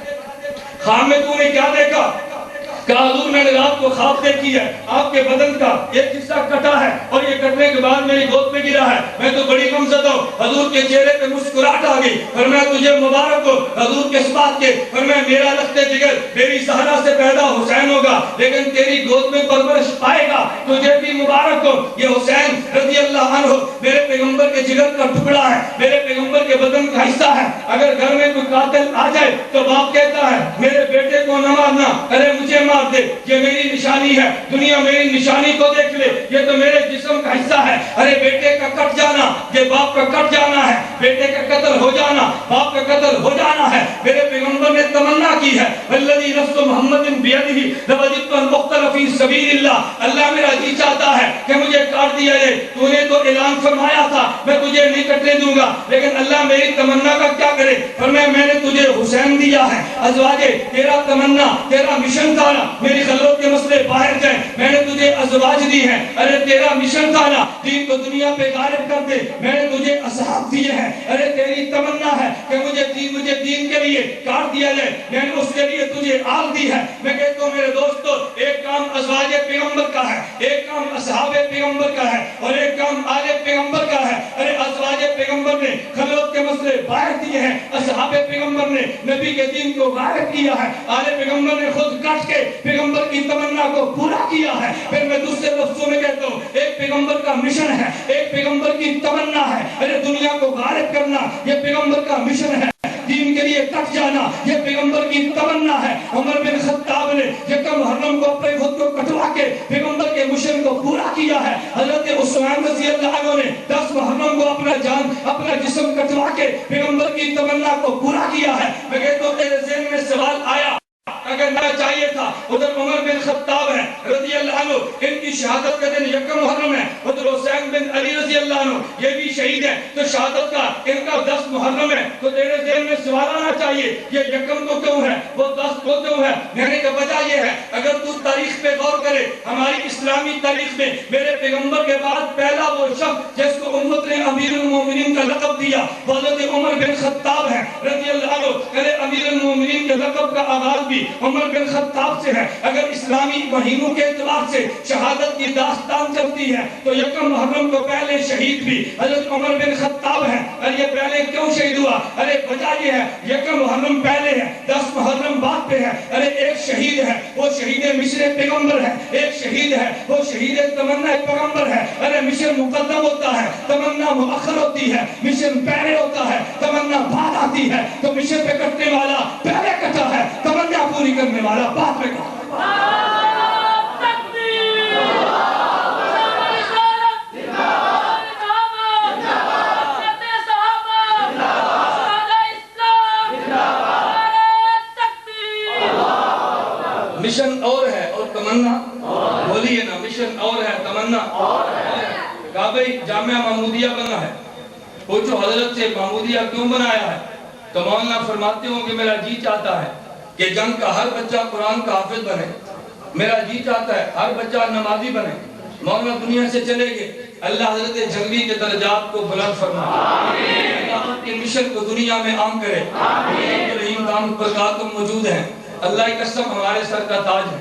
خواب میں تو نے کیا دیکھا؟ کہا حضور میں نے رات کو خواب دیکھی ہے، آپ کے بدن کا ایک حصہ کٹا ہے اور یہ کٹنے کے بعد میری گود پہ گرا ہے، میں تو بڑی غمزدہ ہوں۔ حضور کے چہرے پہ مسکراہٹ آ گئی، فرمایا تجھے مبارک ہو حضور کے اس بات کے۔ فرمایا میرا لخت جگر میری زہرا سے پیدا حسین ہوگا، لیکن تیری گود میں پرورش پائے گا، تجھے بھی مبارک ہو۔ یہ حسین رضی اللہ عنہ میرے پیغمبر کے جگر کا ٹکڑا ہے، میرے پیغمبر کے بدن کا حصہ ہے۔ اگر گھر میں کوئی قاتل آ جائے تو باپ کہتا ہے میرے بیٹے کو نہ مارنا، ارے مجھے مار دے، یہ میری نشانی ہے، دنیا میری نشانی کو دیکھ لے، یہ تو میرے جسم کا حصہ ہے۔ ارے بیٹے کا کٹ جانا یہ باپ کا کٹ جانا ہے، بیٹے کا قتل ہو جانا باپ کا قتل ہو جانا ہے۔ میرے پیغمبر نے تمنا کی ہے والذی نفس محمد بیدہ لوجدت ان اقتل فی سبیل اللہ، اللہ میرا جی چاہتا ہے کہ مجھے کاٹ دیا جائے، تو نے تو اعلان فرمایا تھا میں تجھے نہیں کٹنے دوں گا، لیکن اللہ میری تمنا کا کیا کرے؟ فرمایا میں نے تجھے حسین دیا ہے۔ ازواجے تیرا تمنا تیرا مشن تھا نا میری خلوت کے مسئلے باہر جائیں، میں نے تجھے ازواج دی ہیں، ارے تیرا مشن تھا نا دین کو دنیا پہ غالب کر دے، میں نے تجھے اصحاب دیے ہیں، ارے تیری تمنا ہے کہ مجھے دین کے لیے کاٹ دیا جائے، میں نے اس کے لیے تجھے آل دی ہے۔ میں کہتا ہوں میرے دوستو، ایک کام ازواج پیغمبر کا ہے، ایک کام اصحاب پیغمبر کا ہے، اور ایک کام آل پیغمبر کا ہے۔ ارے ازواج پیغمبر نے خلوت کے مسئلے باہر دیے ہیں، اصحاب پیغمبر نے نبی کے دین کو غالب کیا ہے، آل پیغمبر نے خود کٹ کے پیغمبر کی تمنا کو پورا کیا ہے۔ پھر میں دوسرے لفظوں میں کہتا ہوں ایک پیغمبر کا مشن ہے، ایک پیغمبر کی تمنا ہے، ارے دنیا کو غالب کرنا یہ پیغمبر کا مشن ہے، دین کے لیے کٹ جانا یہ پیغمبر کی تمنا ہے۔ عمر بن خطاب نے یکم محرم کو اپنے خود کو کٹوا کے پیغمبر کے مشن کو پورا کیا ہے۔ حضرت عثمان رضی اللہ عنہ نے 10 محرم کو اپنا جسم کٹوا کے پیغمبر کی تمنا کو پورا کیا ہے۔ میں کہتا ہوں تیرے ذہن میں سوال آیا اگر نہ چاہیے تھا، ادھر عمر بن خطاب ہے رضی اللہ عنہ، ان کی شہادت کا دن یکم محرم ہے، ادھر حسین بن علی رضی اللہ عنہ یہ بھی شہید ہے، تو شہادت کا ان کا 10 محرم ہے، تو تیرے ذہن میں سوال آنا چاہیے یہ یکم تو کیوں ہے، وہ 10 تو کیوں ہے؟ کہنے کا وجہ یہ ہے اگر تو تاریخ پہ غور کرے، ہماری اسلامی تاریخ میں میرے پیغمبر کے بعد پہلا وہ شخص جس کو امت نے امیر المومنین کا لقب دیا وہ حضرت عمر بن خطاب ہے رضی اللہ عنہ۔ امیر المومنین کے کے لقب کا آغاز بھی عمر بن خطاب سے ہے۔ اگر اسلامی مہینوں کے اعتبار سے شہادت کی داستان چلتی ہے تو یکم محرم کو پہلے شہید بھی حضرت عمر بن خطاب ہے۔ اور یہ پہلے کیوں شہید ہوا؟ ارے وجہ یہ ہے یکم محرم پہلے ہے، 10 محرم بعد پہ ہے۔ ارے ایک شہید ہے وہ شہید مصر پیغمبر ہے، ایک شہید ہے وہ شہید تمنا پیغمبر ہے۔ ارے مصر مقدم ہوتا ہے، تمنا مؤخر ہوتی ہے، مصر پہلے ہوتا ہے، تمنا بعد آتی ہے۔ تو مصر پہ کٹنے والا پہلے کٹا ہے، تمنا پوری کرنے والا بعد میں کٹا۔ مشن اور ہے اور تمنا بولیے نا، مشن اور ہے تمنا اور ہے۔ کہا بھئی جامعہ محمودیہ بنا ہے، پوچھو حضرت سے محمودیہ کیوں بنایا ہے؟ تو مولانا فرماتے ہوں کہ میرا جی چاہتا ہے کہ جنگ کا ہر بچہ قرآن کا حافظ بنے، میرا جی چاہتا ہے ہر بچہ نمازی بنے۔ مولانا دنیا سے چلے گئے، اللہ حضرت جنگی کے درجات کو بلند فرمائے، اللہ کے مشن کو دنیا میں عام کرے۔ رحیم دام برکاتم موجود ہیں، اللہ کی قسم ہمارے سر کا تاج ہے۔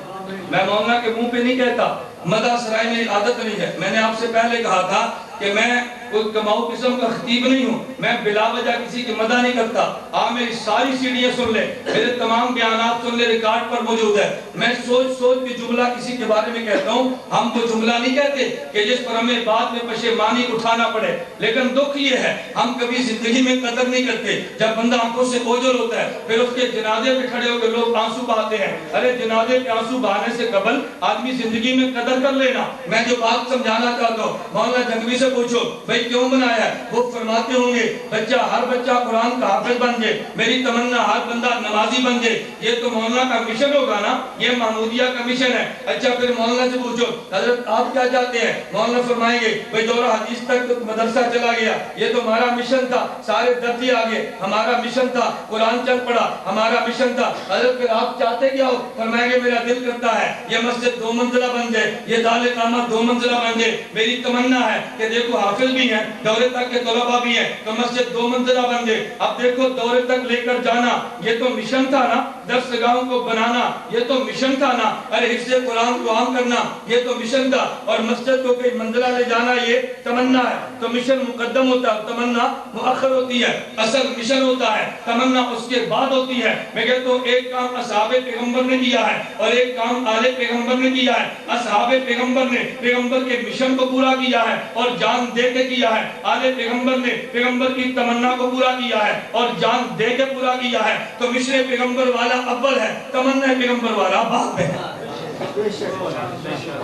میں مولانا کے منہ پہ نہیں کہتا، مدح سرائے میری عادت نہیں ہے۔ میں نے آپ سے پہلے کہا تھا کہ میں کوئی کماؤ قسم کا خطیب نہیں ہوں، میں بلا وجہ کسی کی مدح نہیں کرتا۔ آپ میری ساری سیڑھیاں سن لے، میرے تمام بیانات سن لے، ریکارڈ پر موجود ہے۔ میں سوچ سوچ کے جملہ کسی کے بارے میں کہتا ہوں، ہم وہ جملہ نہیں کہتے کہ جس پر ہمیں بعد میں پشیمانی اٹھانا پڑے، لیکن دکھ یہ ہے ہم کبھی زندگی میں قدر نہیں کرتے۔ جب بندہ آنکھوں سے اوجھل ہوتا ہے پھر اس کے جنازے پہ کھڑے ہو کے لوگ آنسو بہاتے ہیں۔ ارے جنازے پہ آنسو بہانے سے قبل آدمی زندگی میں قدر کر لینا۔ میں جو بات سمجھانا چاہتا ہوں، مولانا جنگوی سے پوچھو بھئی کیوں بنایا ہے؟ وہ فرماتے ہوں گے بچہ ہر بچہ قرآن کا حافظ بن جائے، میری تمنا ہر بندہ نمازی بن جائے۔ یہ تو مولانا کا مشن ہوگا نا، یہ محمودیہ کا مشن ہے۔ اچھا پھر مولانا سے پوچھو حضرت آپ کیا چاہتے ہیں؟ مولانا فرمائیں گے بھئی دورہ حدیث تک تو مدرسہ چلا گیا، یہ تو ہمارا مشن تھا، سارے درجے آگے، ہمارا مشن تھا، قرآن چل پڑا، ہمارا مشن تھا۔ حضرت پھر آپ چاہتے کیا ہو؟ فرمائیں گے میرا دل کرتا ہے یہ مسجد 2 منزلہ بن جائے، یہ دار اقامت 2 منزلہ بن جائے۔ میری تمنا ہے کہ دیکھو حافظ بھی ہیں، دورے تک کے طلباء بھی ہیں، تو مسجد 2 منزلہ بن جائے۔ اب دیکھو دورے تک لے کر جانا یہ تو مشن تھا نا، درسگاہوں کو بنانا یہ تو مشن تھا نا، ارے حفظ قرآن کو عام کرنا یہ تو مشن تھا، اور مسجد کو کئی منزلہ لے جانا یہ تمنا ہے۔ تو مشن مقدم ہوتا ہے، تمنا مؤخر ہوتی ہے۔ اصل مشن ہوتا ہے، تمنا اس کے بعد ہوتی ہے۔ میں کہتا ہوں ایک کام اصحاب پیغمبر نے کیا ہے اور ایک کام آل پیغمبر نے کیا ہے۔ اصحاب پیغمبر نے پیغمبر کے مشن کو پورا کیا ہے اور جان دے کے کیا ہے، آل پیغمبر نے پیغمبر کی تمنا کو پورا کیا ہے اور جان دے کے پورا کیا ہے۔ تو مشن پیغمبر والا اول ہے، تمنا پیغمبر والا بعد میں ہے۔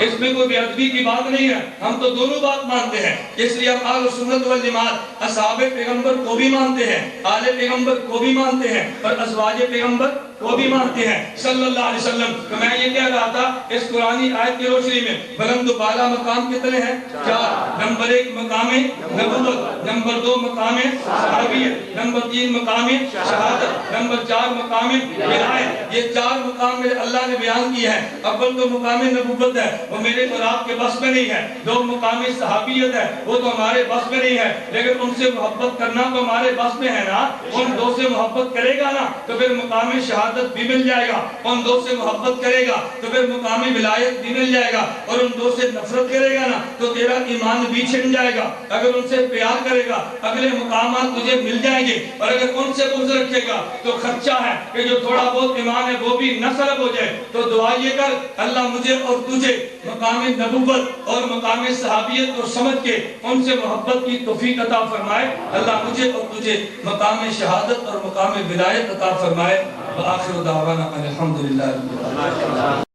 اس میں کوئی بے ادبی کی بات نہیں ہے، ہم تو دونوں بات مانتے ہیں۔ اس لیے ہم اہل سنت والجماعت اصحاب پیغمبر کو بھی مانتے ہیں، آل پیغمبر کو بھی مانتے ہیں اور ازواج پیغمبر کو بھی مانتے ہیں صلی اللہ علیہ وسلم۔ تو میں یہ کہہ رہا تھا اس قرآنی آیت کی روشنی میں بلند و بالا مقام کتنے ہیں؟ 4۔ نمبر 1 مقام نبوت، نمبر 2 مقام صحابیت، نمبر 3 مقام شہادت، نمبر 4 مقام ولایت۔ یہ 4 مقام میں اللہ نے بیان کی ہے۔ اول تو مقام نبوت ہے، وہ میرے اور آپ کے بس میں نہیں ہے۔ 2 مقام صحابیت ہے، وہ تو ہمارے بس میں نہیں ہے، لیکن ان سے محبت کرنا تو ہمارے بس میں ہے نا۔ ان 2 سے محبت کرے گا نا تو پھر مقام شہادت بھی مل جائے گا، ان 2 سے محبت کرے گا تو پھر مقام ولایت بھی مل جائے گا، اور ان 2 سے نفرت کرے گا نا تو تیرا ایمان بھی چھن جائے گا۔ اگر ان سے پیار کرے گا اگلے مقامات تجھے مل جائیں گے، اور اگر ان سے بغض رکھے گا تو خدشہ ہے کہ جو تھوڑا بہت ایمان ہے وہ بھی نہ سلب ہو جائے۔ تو دعا یہ کر اللہ مجھے اور تجھے مقام نبوت اور مقام صحابیت کو سمجھ کے ان سے محبت کی توفیق عطا فرمائے۔ اللہ مجھے اور تجھے مقام شہادت اور مقام ولایت عطا فرمائے۔ وآخر دعوانا الحمدللہ رب العالمین۔